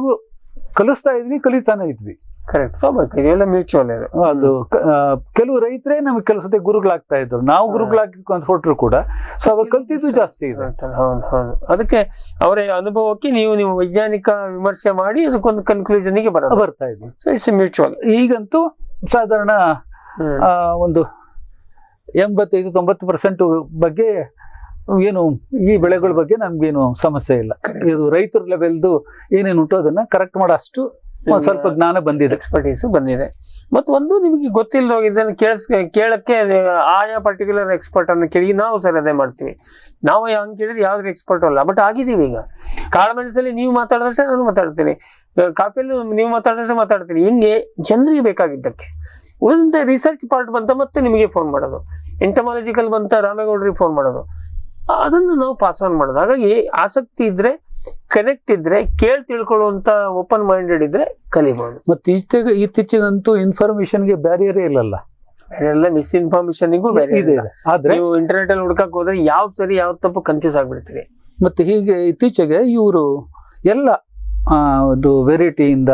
ಕಲಿಸ್ತಾ ಇದ್ವಿ, ಕಲಿತಾನೆ ಇದ್ವಿ. ಕರೆಕ್ಟ್ ಸ್ವಾಭಾವಿಕ, ಇದೆಲ್ಲ ಮ್ಯೂಚುವಲ್ ಇದು. ಅದು ಕೆಲವು ರೈತರೇ ನಮಗೆ ಕೆಲವು ಸತಿ ಗುರುಗಳಾಗ್ತಾ ಇದ್ರು, ನಾವು ಗುರುಗಳಾಗಿ ಹೊರಟ್ರು ಕೂಡ. ಸೊ ಅವಾಗ ಕಲ್ತಿದ್ದು ಜಾಸ್ತಿ ಇದೆ. ಹೌದು ಹೌದು. ಅದಕ್ಕೆ ಅವರ ಅನುಭವಕ್ಕೆ ನೀವು ವೈಜ್ಞಾನಿಕ ವಿಮರ್ಶೆ ಮಾಡಿ ಅದಕ್ಕೊಂದು ಕನ್ಕ್ಲೂಷನ್ ಗೆ ಬರ್ತಾ ಇದ್ವಿ. So it's mutual. ಈಗಂತೂ ಸಾಧಾರಣ ಒಂದು 85-90% ಬಗ್ಗೆ ಏನು ಈ ಬೆಳೆಗಳ ಬಗ್ಗೆ ನಮ್ಗೇನು ಸಮಸ್ಯೆ ಇಲ್ಲ. ಇದು ರೈತರ ಲೆವೆಲ್ದು ಏನೇನು ಉಂಟು ಅದನ್ನ ಕರೆಕ್ಟ್ ಮಾಡೋ ಅಷ್ಟು ಸ್ವಲ್ಪ ಜ್ಞಾನ ಬಂದಿದೆ, ಎಕ್ಸ್ಪರ್ಟೀಸ್ ಬಂದಿದೆ. ಮತ್ತು ಒಂದು ನಿಮಗೆ ಗೊತ್ತಿಲ್ಲದೋಗಿದ್ದನ್ನು ಕೇಳಕ್ಕೆ ಆಯಾ ಪರ್ಟಿಕ್ಯುಲರ್ ಎಕ್ಸ್ಪರ್ಟ್ ಅನ್ನು ಕೇಳಿ ನಾವು ಸರ್ ಅದೇ ಮಾಡ್ತೀವಿ. ನಾವು ಹಂಗೆ ಕೇಳಿದ್ರೆ ಯಾವ್ದು ಎಕ್ಸ್ಪರ್ಟ್ ಅಲ್ಲ, ಬಟ್ ಆಗಿದ್ದೀವಿ. ಈಗ ಕಾಳುಮೆಣಸಲ್ಲಿ ನೀವು ಮಾತಾಡಿದಷ್ಟೇ ನಾನು ಮಾತಾಡ್ತೀನಿ, ಕಾಫಿಯಲ್ಲಿ ನೀವು ಮಾತಾಡಿದಷ್ಟೇ ಮಾತಾಡ್ತೀನಿ. ಹಿಂಗೆ ಜನರಿಗೆ ಬೇಕಾಗಿದ್ದಕ್ಕೆ. ಉಳಿದಂತ ರಿಸರ್ಚ್ ಪಾರ್ಟ್ ಬಂತ ಮತ್ತೆ ನಿಮಗೆ ಫೋನ್ ಮಾಡೋದು, ಎಂಟಮಾಲಜಿಕಲ್ ಬಂತ ರಾಮೇಗೌಡರಿಗೆ ಫೋನ್ ಮಾಡೋದು, ಅದನ್ನು ನಾವು ಪಾಸ್ ಆನ್ ಮಾಡೋದು. ಹಾಗಾಗಿ ಆಸಕ್ತಿ ಇದ್ರೆ, ಕನೆಕ್ಟ್ ಇದ್ರೆ, ತಿಳ್ಕೊಳ್ಳುವಂತ ಓಪನ್ ಮೈಂಡೆಡ್ ಇದ್ರೆ ಕಲಿಬಹುದು. ಮತ್ತೆ ಇತ್ತೀಚೆಗಂತೂ ಇನ್ಫಾರ್ಮೇಶನ್ಗೆ ಬ್ಯಾರಿಯರೇ ಇಲ್ಲಲ್ಲ, ಎಲ್ಲ ಮಿಸ್ಇನ್ಫಾರ್ಮೇಶನ್ಗೂ ಬೇರೆ ಇದೆ. ಆದ್ರೆ ನೀವು ಇಂಟರ್ನೆಟ್ ಅಲ್ಲಿ ಹುಡ್ಕಕ್ ಹೋದ್ರೆ ಯಾವ್ದು ಸರಿ ಯಾವ್ದು ತಪ್ಪು ಕನ್ಫ್ಯೂಸ್ ಆಗ್ಬಿಡ್ತೀವಿ. ಮತ್ತೆ ಹೀಗೆ ಇತ್ತೀಚೆಗೆ ಇವರು ಎಲ್ಲ ಒಂದು ವೆರೈಟಿಯಿಂದ,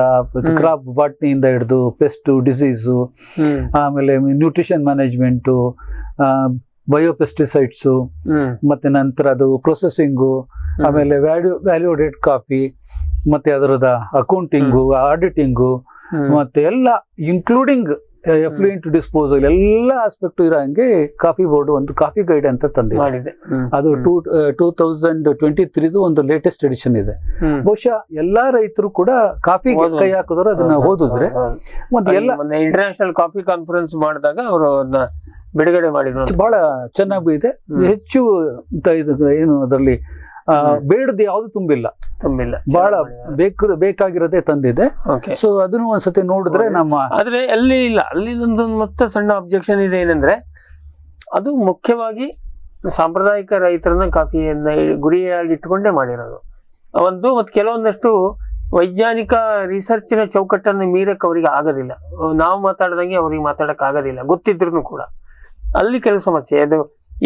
ಕ್ರಾಪ್ ಬಾಟ್ನಿಯಿಂದ ಹಿಡಿದು ಪೆಸ್ಟ್ ಡಿಸೀಸು, ಆಮೇಲೆ ನ್ಯೂಟ್ರಿಷನ್ ಮ್ಯಾನೇಜ್ಮೆಂಟು, ಬಯೋಪೆಸ್ಟಿಸೈಡ್ಸು, ಮತ್ತೆ ನಂತರ ಅದು ಪ್ರೊಸೆಸಿಂಗು, ಆಮೇಲೆ ವ್ಯಾಲ್ಯೂಡೇಟ್ ಕಾಫಿ, ಮತ್ತೆ ಅದರದ ಅಕೌಂಟಿಂಗು, ಆಡಿಟಿಂಗು, ಮತ್ತೆ ಎಲ್ಲ ಇನ್ಕ್ಲೂಡಿಂಗ್ ಎಫ್ಲೂಯೆಂಟ್ ಡಿಸ್ಪೋಸಲ್ ಎಲ್ಲ ಆಸ್ಪೆಕ್ಟ್ ಇರೋ ಹಂಗೆ ಕಾಫಿ ಬೋರ್ಡ್ ಒಂದು ಕಾಫಿ ಗೈಡ್ ಅಂತ ತಂದಿದೆ. ಅದು 2023 ಒಂದು ಲೇಟೆಸ್ಟ್ ಎಡಿಷನ್ ಇದೆ. ಬಹುಶಃ ಎಲ್ಲಾ ರೈತರು ಕೂಡ ಕಾಫಿ ಕೈ ಹಾಕಿದ್ರು ಅದನ್ನ ಓದಿದ್ರೆ ಇಂಟರ್ನ್ಯಾಷನಲ್ ಕಾಫಿ ಕಾನ್ಫರೆನ್ಸ್ ಮಾಡಿದಾಗ ಅವರು ಅದನ್ನ ಬಿಡುಗಡೆ ಮಾಡಿದ್ರು. ಬಹಳ ಚೆನ್ನಾಗಿದೆ. ಹೆಚ್ಚು ಏನು ಅದರಲ್ಲಿ ಬೇಡದು ಯಾವ್ದು ತುಂಬಿಲ್ಲ, ಬಹಳ ಬೇಕಾಗಿರೋದೇ ತಂದಿದೆ. ಸೊ ಅದನ್ನು ಒಂದ್ಸತಿ ನೋಡಿದ್ರೆ ನಮ್ಮ ಆದ್ರೆ ಅಲ್ಲಿ ಇಲ್ಲ, ಅಲ್ಲಿ ನಮ್ದು ಮತ್ತೆ ಸಣ್ಣ ಅಬ್ಜೆಕ್ಷನ್ ಇದೆ. ಏನಂದ್ರೆ ಅದು ಮುಖ್ಯವಾಗಿ ಸಾಂಪ್ರದಾಯಿಕ ರೈತರನ್ನ ಕಾಫಿಯನ್ನ ಗುರಿಯಾಗಿ ಇಟ್ಟುಕೊಂಡೇ ಮಾಡಿರೋದು ಒಂದು. ಮತ್ತೆ ಕೆಲವೊಂದಷ್ಟು ವೈಜ್ಞಾನಿಕ ರಿಸರ್ಚಿನ ಚೌಕಟ್ಟನ್ನು ಮೀರಕ್ಕೆ ಅವರಿಗೆ ಆಗೋದಿಲ್ಲ. ನಾವು ಮಾತಾಡ್ದಂಗೆ ಅವ್ರಿಗೆ ಮಾತಾಡಕ್ ಆಗೋದಿಲ್ಲ, ಗೊತ್ತಿದ್ರು ಕೂಡ. ಅಲ್ಲಿ ಕೆಲವು ಸಮಸ್ಯೆ.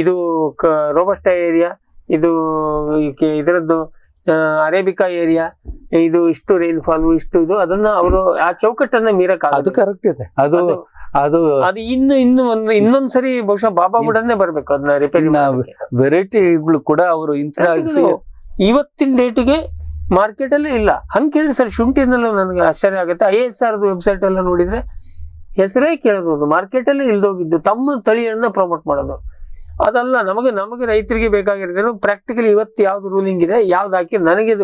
ಇದು ರೋಬಸ್ಟಾ ಏರಿಯಾ, ಇದು ಇದರದ್ದು ಅರೇಬಿಕಾ ಏರಿಯಾ, ಇದು ಇಷ್ಟು ರೈನ್ಫಾಲ್, ಇಷ್ಟು ಇದು, ಅದನ್ನ ಅವರು ಆ ಚೌಕಟ್ಟನ್ನ ಮೀರಕ್ ಅದು ಕರೆಕ್ಟ್ ಇದೆ. ಅದು ಇನ್ನೊಂದ್ಸರಿ ಬಹುಶಃ ಬಾಬಾ ಬುಡನ್ನೇ ಬರ್ಬೇಕು ಅದನ್ನ ರಿಪೇರಿ. ವೆರೈಟಿಗಳು ಕೂಡ ಅವರು ಇವತ್ತಿನ ಡೇಟಿಗೆ ಮಾರ್ಕೆಟ್ ಅಲ್ಲಿ ಇಲ್ಲ. ಹಂಗೆ ಕೇಳಿದ್ರೆ ಸರ್ ಶುಂಠಿನಲ್ಲೂ ನನಗೆ ಆಶ್ಚರ್ಯ ಆಗುತ್ತೆ. ISR ವೆಬ್ಸೈಟ್ ಎಲ್ಲ ನೋಡಿದ್ರೆ ಹೆಸರೇ ಕೇಳಬಹುದು, ಮಾರ್ಕೆಟ್ ಅಲ್ಲಿ ಇಲ್ದೋಗಿದ್ದು ತಮ್ಮ ತಳಿಯನ್ನ ಪ್ರಮೋಟ್ ಮಾಡೋದು. ಅದಲ್ಲ, ನಮಗೆ ರೈತರಿಗೆ ಬೇಕಾಗಿರೋದೇನು ಪ್ರಾಕ್ಟಿಕಲಿ ಇವತ್ತು ಯಾವ್ದು ರೂಲಿಂಗ್ ಇದೆ, ಯಾವ್ದು ಹಾಕಿ ನನಗೆ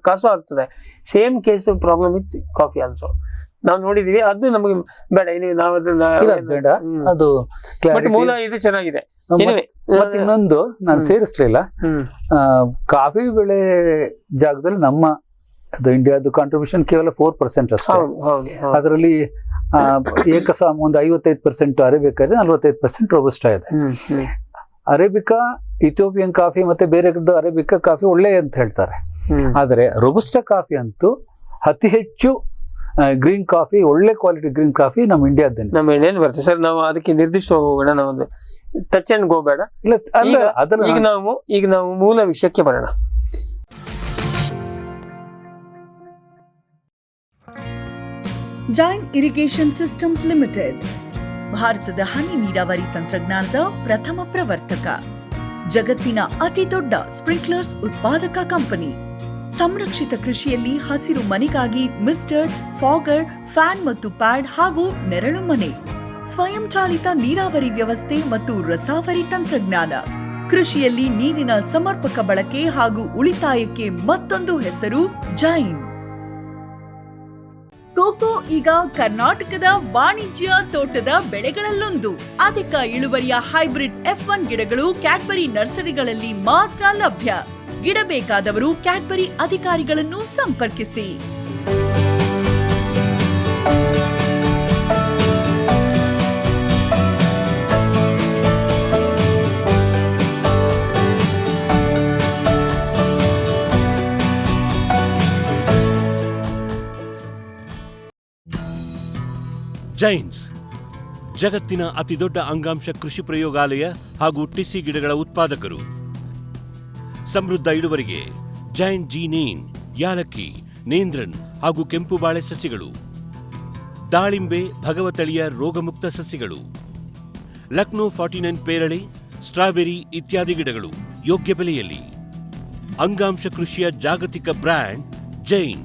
ಕಾಸು ಆಗ್ತದೆ. ಸೇಮ್ ಕೇಸ್ ಪ್ರಾಬ್ಲಮ್ ಇತ್ತು ಕಾಫಿ ಆಲ್ಸೋ ನಾವು ನೋಡಿದೀವಿ. ಅದು ನಮಗೆ ಬೇಡ, ನಾವು ಬೇಡ. ಅದು ಮೂಲ ಇದು ಚೆನ್ನಾಗಿದೆ. ಮತ್ತೆ ಇನ್ನೊಂದು ನಾನು ಸೇರಿಸ್ಲಿಲ್ಲ, ಕಾಫಿ ಬೆಳೆ ಜಾಗದಲ್ಲಿ ನಮ್ಮ ಇಂಡಿಯಾದ ಕಾಂಟ್ರಿಬ್ಯೂಷನ್ ಕೇವಲ 4% ಅಷ್ಟೇ. ಅದರಲ್ಲಿ ಒಂದು 55% ಅರೇಬಿಕಾ ಇದೆ, 45% ರೋಬಸ್ಟಾ ಇದೆ. ಅರೇಬಿಕಾ, ಇಥಿಯೋಪಿಯನ್ ಕಾಫಿ ಮತ್ತೆ ಬೇರೆ ಅರೇಬಿಕಾ ಕಾಫಿ ಒಳ್ಳೆ ಅಂತ ಹೇಳ್ತಾರೆ. ಆದ್ರೆ ರೋಬಸ್ಟಾ ಕಾಫಿ ಅಂತೂ ಅತಿ ಹೆಚ್ಚು ಗ್ರೀನ್ ಕಾಫಿ, ಒಳ್ಳೆ ಕ್ವಾಲಿಟಿ ಗ್ರೀನ್ ಕಾಫಿ ನಮ್ಮ ಇಂಡಿಯಾದಲ್ಲಿ ಬರ್ತದೆ ಸರ್. ನಾವು ಅದಕ್ಕೆ ನಿರ್ದಿಷ್ಟ ಹೋಗೋಣ, ನಾವೊಂದು ಟಚ್ ಅಂಡ್ ಗೋ ಬೇಡ. ಈಗ ನಾವು ಮೂಲ ವಿಷಯಕ್ಕೆ ಬರೋಣ. ಜೈನ್ ಇರಿಗೇಷನ್ ಸಿಸ್ಟಮ್ಸ್ ಲಿಮಿಟೆಡ್ ಭಾರತದ ಹನಿ ನೀರಾವರಿ ತಂತ್ರಜ್ಞಾನದ ಪ್ರಥಮ ಪ್ರವರ್ತಕ, ಜಗತ್ತಿನ ಅತಿ ದೊಡ್ಡ ಸ್ಪ್ರಿಂಕ್ಲರ್ಸ್ ಉತ್ಪಾದಕ ಕಂಪನಿ. ಸಂರಕ್ಷಿತ ಕೃಷಿಯಲ್ಲಿ ಹಸಿರು ಮನೆಗಾಗಿ ಮಿಸ್ಟರ್, ಫಾಗರ್, ಫ್ಯಾನ್ ಮತ್ತು ಪ್ಯಾಡ್ ಹಾಗೂ ನೆರಳು ಮನೆ, ಸ್ವಯಂ ಚಾಲಿತ ನೀರಾವರಿ ವ್ಯವಸ್ಥೆ ಮತ್ತು ರಸಾವರಿ ತಂತ್ರಜ್ಞಾನ. ಕೃಷಿಯಲ್ಲಿ ನೀರಿನ ಸಮರ್ಪಕ ಬಳಕೆ ಹಾಗೂ ಉಳಿತಾಯಕ್ಕೆ ಮತ್ತೊಂದು ಹೆಸರು ಜೈನ್. ಕೋಕೋ ಈಗ ಕರ್ನಾಟಕದ ವಾಣಿಜ್ಯ ತೋಟದ ಬೆಳೆಗಳಲ್ಲೊಂದು. ಅಧಿಕ ಇಳುವರಿಯ ಹೈಬ್ರಿಡ್ F1 ಗಿಡಗಳು ಕ್ಯಾಡ್ಬರಿ ನರ್ಸರಿಗಳಲ್ಲಿ ಮಾತ್ರ ಲಭ್ಯ. ಗಿಡ ಬೇಕಾದವರು ಕ್ಯಾಡ್ಬರಿ ಅಧಿಕಾರಿಗಳನ್ನು ಸಂಪರ್ಕಿಸಿ. ಜೈನ್ಸ್ ಜಗತ್ತಿನ ಅತಿದೊಡ್ಡ ಅಂಗಾಂಶ ಕೃಷಿ ಪ್ರಯೋಗಾಲಯ ಹಾಗೂ ಟಿಸಿ ಗಿಡಗಳ ಉತ್ಪಾದಕರು. ಸಮೃದ್ಧ ಇಳುವರಿಗೆ ಜೈನ್ ಜಿ ನೇನ್, ಯಾಲಕ್ಕಿ, ನೇಂದ್ರನ್ ಹಾಗೂ ಕೆಂಪು ಬಾಳೆ ಸಸಿಗಳು. ದಾಳಿಂಬೆ ಭಗವತಳಿಯ ರೋಗಮುಕ್ತ ಸಸ್ಯಗಳು, ಲಕ್ನೋ 49 ಪೇರಳೆ, ಸ್ಟ್ರಾಬೆರಿ ಇತ್ಯಾದಿ ಗಿಡಗಳು ಯೋಗ್ಯ ಬೆಲೆಯಲ್ಲಿ. ಅಂಗಾಂಶ ಕೃಷಿಯ ಜಾಗತಿಕ ಬ್ರ್ಯಾಂಡ್ ಜೈನ್.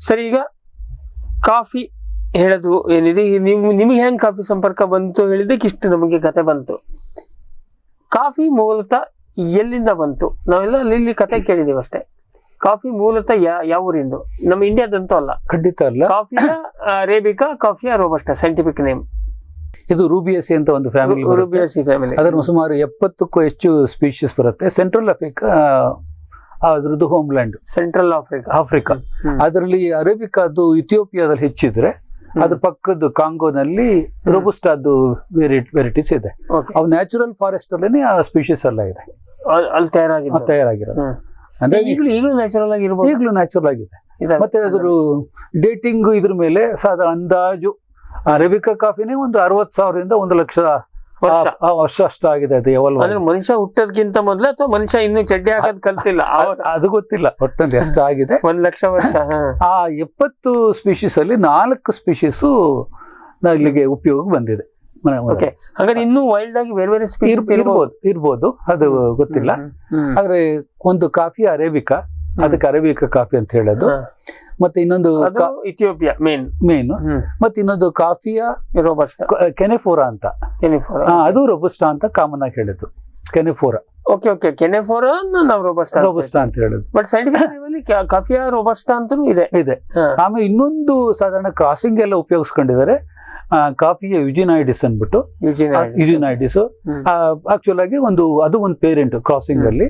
ಸರಿ, ಈಗ ಕಾಫಿ ಹೇಳೋದು ಏನಿದೆ, ನಿಮಗೆ ಹೆಂಗ್ ಕಾಫಿ ಸಂಪರ್ಕ ಬಂತು ಹೇಳಿದ್ದಕ್ಕೆ ಇಷ್ಟು ನಮಗೆ ಕತೆ ಬಂತು. ಕಾಫಿ ಮೂಲತಃ ಎಲ್ಲಿಂದ ಬಂತು? ನಾವೆಲ್ಲ ಅಲ್ಲಿ ಕತೆ ಕೇಳಿದೀವಿ ಅಷ್ಟೇ. ಕಾಫಿ ಮೂಲತಃ ಯಾವ ಊರಿಂದು? ನಮ್ಮ ಇಂಡಿಯಾದಂತೂ ಅಲ್ಲ, ಖಂಡಿತ ಅಲ್ಲ. ಕಾಫಿಯ ಅರೇಬಿಕಾ, ಕಾಫಿಯ ರೋಬಸ್ಟಾ ಸೈಂಟಿಫಿಕ್ ನೇಮ್. ಇದು ರೂಬಿಯಸಿ ಅಂತ ಒಂದು ಫ್ಯಾಮಿಲಿ, ರೂಬಿಯಸಿ ಫ್ಯಾಮಿಲಿ. ಅದರ ಸುಮಾರು 70ಕ್ಕೂ ಹೆಚ್ಚು ಸ್ಪೀಶೀಸ್ ಬರುತ್ತೆ. ಸೆಂಟ್ರಲ್ ಆಫ್ರಿಕಾ ಅದ್ರದ್ದು ಹೋಮ್ಲ್ಯಾಂಡ್, ಸೆಂಟ್ರಲ್ ಆಫ್ರಿಕಾ. ಅದರಲ್ಲಿ ಅರೇಬಿಕಾದು ಇಥಿಯೋಪಿಯಾದಲ್ಲಿ ಹೆಚ್ಚಿದ್ರೆ, ಅದ್ರ ಪಕ್ಕದ ಕಾಂಗೋನಲ್ಲಿ ರೋಬಸ್ಟಾದು ವೆರೈಟೀಸ್ ಇದೆ. ಅವು ನ್ಯಾಚುರಲ್ ಫಾರೆಸ್ಟ್ ಅಲ್ಲೇನೆ ಆ ಸ್ಪೀಶೀಸ್ ಎಲ್ಲ ಇದೆ, ಅಲ್ಲಿ ತಯಾರಾಗಿರೋದು. ಅಂದ್ರೆ ಈಗಲೂ ನ್ಯಾಚುರಲ್ ಆಗಿರ್ಬೋದು, ಈಗಲೂ ನ್ಯಾಚುರಲ್ ಆಗಿದೆ. ಮತ್ತೆ ಅದ್ರ ಡೇಟಿಂಗ್ ಇದ್ರ ಮೇಲೆ ಸಾಧಾರಣ ಅಂದಾಜು ಅರೇಬಿಕಾ ಕಾಫಿನೇ ಒಂದು 60,000 1 ಲಕ್ಷ ವರ್ಷ ಅಷ್ಟಾಗಿದೆ. ಅದು ಯಾವಲ್ಲ ಮನುಷ್ಯ ಹುಟ್ಟೋದಕ್ಕಿಂತ ಮೊದಲು ಅಥವಾ ಮನುಷ್ಯ ಇನ್ನು ಚಡ್ಡಿ ಹಾಕೋದ್ ಕಲ್ತಿಲ್ಲ, ಅದು ಗೊತ್ತಿಲ್ಲ. ಒಟ್ಟಲ್ಲಿ ಎಷ್ಟಾಗಿದೆ, 1 ಲಕ್ಷ ವರ್ಷ. ಆ 70 ಸ್ಪೀಶೀಸ್ ಅಲ್ಲಿ 4 ಸ್ಪೀಶೀಸು ಇಲ್ಲಿಗೆ ಉಪಯೋಗ ಬಂದಿದೆ. ಹಾಗಾದ್ರೆ ಇನ್ನೂ ವೈಲ್ಡ್ ಆಗಿ ಬೇರೆ ಬೇರೆ ಸ್ಪೀಶೀಸ್ ಇರ್ಬೋದು, ಅದು ಗೊತ್ತಿಲ್ಲ. ಆದ್ರೆ ಒಂದು ಕಾಫಿ ಅರೇಬಿಕಾ, ಅದಕ್ಕೆ ಅರೇಬಿಕಾ ಕಾಫಿ ಅಂತ ಹೇಳೋದು. ಮತ್ತೆ ಇನ್ನೊಂದು ಇಥಿಯೋಪಿಯಾ ಮೇನ್, ಮತ್ತೆ ಇನ್ನೊಂದು ಕಾಫಿಯ ರೋಬಸ್ಟಾ, ಕೆನೆಫೋರಾ ಅಂತ. ಅದು ರೋಬಸ್ಟಾ ಅಂತ ಕಾಮನ್ ಆಗಿ ಹೇಳೋದು, ಕೆನೆಫೋರಾ. ಓಕೆ, ಕೆನೆಫೋರಾ ನಾವು ರೋಬಸ್ಟಾ ಅಂತ ಹೇಳೋದು. ಬಟ್ ಸೈಂಟಿಫಿಕ್ ಕಾಫಿಯ ರೋಬಸ್ಟಾ ಅಂತೂ ಇದೆ. ಆಮೇಲೆ ಇನ್ನೊಂದು ಸಾಧಾರಣ ಕ್ರಾಸಿಂಗ್ ಎಲ್ಲ ಉಪಯೋಗಿಸ್ಕೊಂಡಿದ್ದಾರೆ. ಕಾಫಿಯ ಯುಜಿನಾಯ್ಡಿಸ್ ಅಂದ್ಬಿಟ್ಟು, ಯುಜಿನಾಯ್ಡಿಸ್ ಆಕ್ಚುಲ್ ಆಗಿ ಅದು ಒಂದು ಪೇರೆಂಟ್ ಕ್ರಾಸಿಂಗ್ ಅಲ್ಲಿ.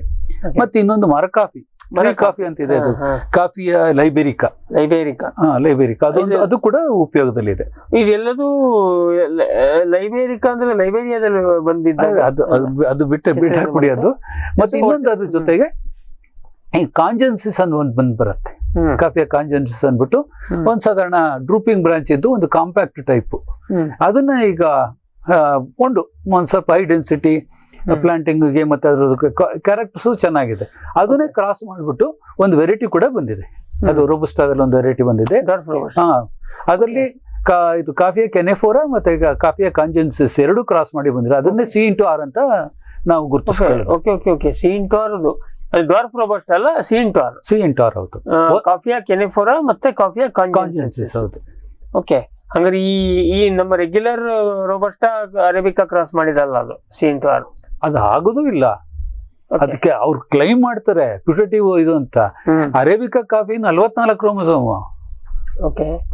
ಮತ್ತೆ ಇನ್ನೊಂದು ಮರಕಾಫಿ ಕಾಫಿ ಅಂತ ಇದೆ, ಅದು ಕಾಫಿಯ ಲೈಬೇರಿಕಾ. ಅದು ಕೂಡ ಉಪಯೋಗದಲ್ಲಿದೆ. ಇದೆಲ್ಲದೂ ಲೈಬೇರಿಕಾ ಅಂದ್ರೆ ಲೈಬೇರಿಯಾದಲ್ಲಿ ಬಂದಿದ್ದ, ಅದು ಬಿಟ್ಟಾಕ್ಬಿಡಿ ಅದು. ಮತ್ತೆ ಇನ್ನೊಂದು ಅದ್ರ ಜೊತೆಗೆ ಈ ಕಾಂಜೆನ್ಸಿಸ್ ಅಂತ ಒಂದು ಬರುತ್ತೆ, ಕಾಫಿಯ ಕಾಂಜೆನ್ಸಿಸ್ ಅಂದ್ಬಿಟ್ಟು ಒಂದ್ ಸಾಧಾರಣ ಡ್ರೂಪಿಂಗ್ ಬ್ರಾಂಚ್ ಇದ್ದು ಒಂದು ಕಾಂಪ್ಯಾಕ್ಟ್ ಟೈಪ್. ಅದನ್ನ ಈಗ ಒಂದು ಸ್ವಲ್ಪ ಹೈ ಡೆನ್ಸಿಟಿ ಪ್ಲಾಂಟಿಂಗ್ಗೆ ಮತ್ತೆ ಅದ್ರ ಕ್ಯಾರೆಕ್ಟರ್ಸ್ ಚೆನ್ನಾಗಿದೆ. ಅದನ್ನೇ ಕ್ರಾಸ್ ಮಾಡ್ಬಿಟ್ಟು ಒಂದು ವೆರೈಟಿ ಕೂಡ ಬಂದಿದೆ. ಅದು ರೋಬಸ್ಟಾದಲ್ಲಿ ಒಂದು ವೆರೈಟಿ ಬಂದಿದೆ. ಅದರಲ್ಲಿ ಇದು ಕಾಫಿಯ ಕೆನೆಫೋರಾ ಮತ್ತೆ ಈಗ ಕಾಫಿಯ ಕಾಂಜೆನ್ಸಿಸ್ ಎರಡು ಕ್ರಾಸ್ ಮಾಡಿ ಬಂದಿದೆ. ಅದನ್ನೇ C/R ಅಂತ ನಾವು ಗುರುತಿಸ್ಕೊಳ್ಳೋದು. C/R ಅದು ಡ್ವಾರ್ಫ್ ರೋಬಸ್ಟಾ ಅಲ್ಲ, C/R ಹೌದು. ಕಾಫಿಯ ಕೆನೆಫೋರಾ ಮತ್ತೆ ಕಾಫಿಯ ಕಾಂಜೆನ್ಸಿಸ್. ಹೌದು. ಓಕೆ, ಹಂಗಾರೆ ಈ ನಮ್ಮ ರೆಗ್ಯುಲರ್ ರೋಬಸ್ಟಾ ಅರೇಬಿಕಾ ಕ್ರಾಸ್ ಮಾಡಿದಲ್ಲ ಅದು C/R. ಅದು ಆಗೋದು ಇಲ್ಲ. ಅದಕ್ಕೆ ಅವ್ರು ಕ್ಲೈಮ್ ಮಾಡ್ತಾರೆ ಪ್ಯೂಟೇಟಿವ್ ಇದು ಅಂತ. Arabica coffee 44 chromosome.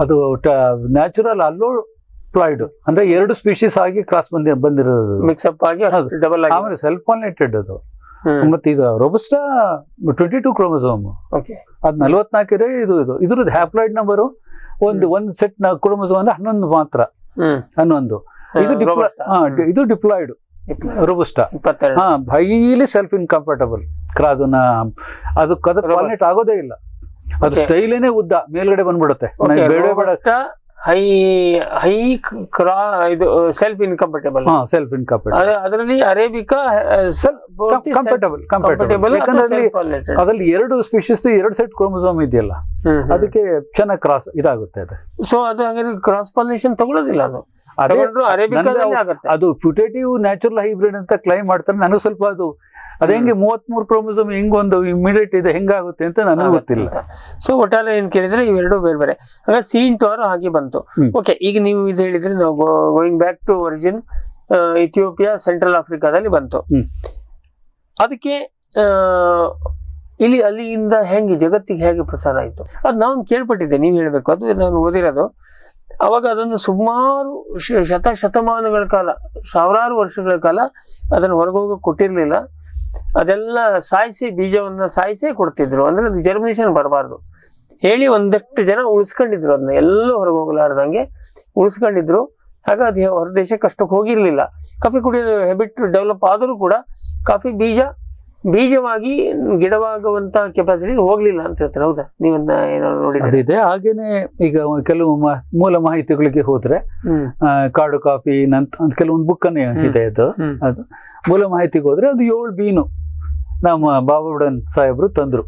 ಅದು ನ್ಯಾಚುರಲ್ ಅಲ್ಲೋಪ್ಲಾಯ್ಡ್ ಅಂದ್ರೆ 2 ಸ್ಪೀಶೀಸ್ ಆಗಿ ಕ್ರಾಸ್ ಬಂದಿರೋದು, ಮಿಕ್ಸ್ಅಪ್ ಆಗಿ ಆಮೇಲೆ ಸೆಲ್ಫ್ ಪಾಲಿನೇಟೆಡ್ ಅದು. ಮತ್ತೆ ಇದು ರೋಬಸ್ಟಾ 22 ಕ್ರೋಮೋಸೋಮ್. ಅದು 44 ಇದ್ರದ್ದು ಹ್ಯಾಪ್ಲಾಯ್ಡ್ ನಂಬರು ಒಂದು ಸೆಟ್ ಕ್ರೋಮೋಸೋಮ್ ಅಂದ್ರೆ 11 ಮಾತ್ರ. 11 ಇದು diploid robusta. Highly self incompatible. ಅದು ಪಾಲಿನೇಟ್ ಆಗೋದೇ ಇಲ್ಲ. ಅದು ಸ್ಟೈಲೇನೆ ಉದ್ದ ಮೇಲ್ಗಡೆ ಬಂದ್ಬಿಡುತ್ತೆ. Self incompatible. ಅದರಲ್ಲಿ ಅರೇಬಿಕಾ ಕಂಫರ್ಟಬಲ್. ಅದ್ರಲ್ಲಿ 2 ಸ್ಪೀಶೀಸ್ 2 ಸೆಟ್ ಕ್ರೋಮೋಸೋಮ್ ಇದೆಯಲ್ಲ, ಅದಕ್ಕೆ ಚೆನ್ನಾಗಿ ಕ್ರಾಸ್ ಇದಾಗುತ್ತೆ ಅದು. ಸೊ ಅದು ಹಾಗಾದ್ರೆ ಕ್ರಾಸ್ ಪಾಲಿನೇಷನ್ ತಗೊಳ್ಳೋದಿಲ್ಲ ಅದು. ಅದು ಫ್ಯೂಟೇಟಿವ್ ನ್ಯಾಚುರಲ್ ಹೈಬ್ರಿಡ್ ಅಂತ ಕ್ಲೈಮ್ ಮಾಡ್ತಾರೆ. ನನಗೆ ಸ್ವಲ್ಪ ಅದು ಹೆಂಗೆ 33 ಕ್ರೋಮೋಸೋಮ್ ಹಿಂಗೊಂದು ಇಮಿಡಿಯೇಟ್ ಇದೆ ಹೆಂಗಾಗುತ್ತೆ ಅಂತ ನನಗೆ ಗೊತ್ತಿಲ್ಲ. ಸೊ ಒಟ್ಟಾರೆ ಏನ್ ಕೇಳಿದ್ರೆ ಇವೆರಡು ಬೇರೆ ಬೇರೆ. ಹಾಗಾದ್ರೆ C/R ಹಾಗೆ ಬಂತು. ಓಕೆ, ಈಗ ನೀವು ಇದು ಹೇಳಿದ್ರೆ ನಾವು going back to origin, Ethiopia central ಆಫ್ರಿಕಾದಲ್ಲಿ ಬಂತು. ಅದಕ್ಕೆ ಅಲ್ಲಿಂದ ಹೆಂಗೆ ಜಗತ್ತಿಗೆ ಹೇಗೆ ಪ್ರಸಾರ ಆಯ್ತು ಅದು ನಾನು ಕೇಳ್ಪಟ್ಟಿದ್ದೆ, ನೀವು ಹೇಳ್ಬೇಕು. ಅದು ನಾನು ಓದಿರೋದು. ಅವಾಗ ಅದನ್ನು ಸುಮಾರು ಶತಮಾನಗಳ ಕಾಲ, ಸಾವಿರಾರು ವರ್ಷಗಳ ಕಾಲ ಅದನ್ನು ಹೊರಗೋಗ ಕೊಟ್ಟಿರ್ಲಿಲ್ಲ. ಅದೆಲ್ಲ ಬೀಜವನ್ನ ಸಾಯಿಸೇ ಕೊಡ್ತಿದ್ರು. ಅಂದ್ರೆ ಅದು ಜರ್ಮಿನೇಷನ್ ಬರಬಾರ್ದು ಹೇಳಿ ಒಂದಷ್ಟು ಜನ ಉಳಿಸ್ಕೊಂಡಿದ್ರು. ಅದನ್ನ ಎಲ್ಲ ಹೊರಗೆ ಹೋಗಲಾರ್ದಂಗೆ ಉಳಿಸ್ಕೊಂಡಿದ್ರು. ಆಗ ಅದು ಹೊರ ದೇಶಕ್ಕೆ ಅಷ್ಟಕ್ಕೆ ಹೋಗಿರ್ಲಿಲ್ಲ. ಕಾಫಿ ಕುಡಿಯೋ ಹ್ಯಾಬಿಟ್ ಡೆವಲಪ್ ಆದರೂ ಕೂಡ ಕಾಫಿ ಬೀಜವಾಗಿ ಗಿಡವಾಗುವಂತ ಕೆಪಾಸಿಟಿ ಹೋಗ್ಲಿಲ್ಲ ಅಂತ ಹೇಳ್ತಾರೆ. ಹೌದಾ? ನೀವನ್ನ ಏನಾದ್ರು ನೋಡಿದ್ರೆ ಅದಿದೆ. ಹಾಗೇನೆ ಈಗ ಕೆಲವು ಮೂಲ ಮಾಹಿತಿಗಳಿಗೆ ಹೋದ್ರೆ ಕಾಡು ಕಾಫಿ ಅಂತ ಕೆಲವೊಂದು ಬುಕ್ ಅನ್ನೇ ಇದೆ. ಅದು ಮೂಲ ಮಾಹಿತಿಗೆ ಹೋದ್ರೆ ಅದು 7 ಬೀನು ನಮ್ಮ ಬಾಬುಡನ್ ಸಾಹೇಬ್ರು ತಂದ್ರು.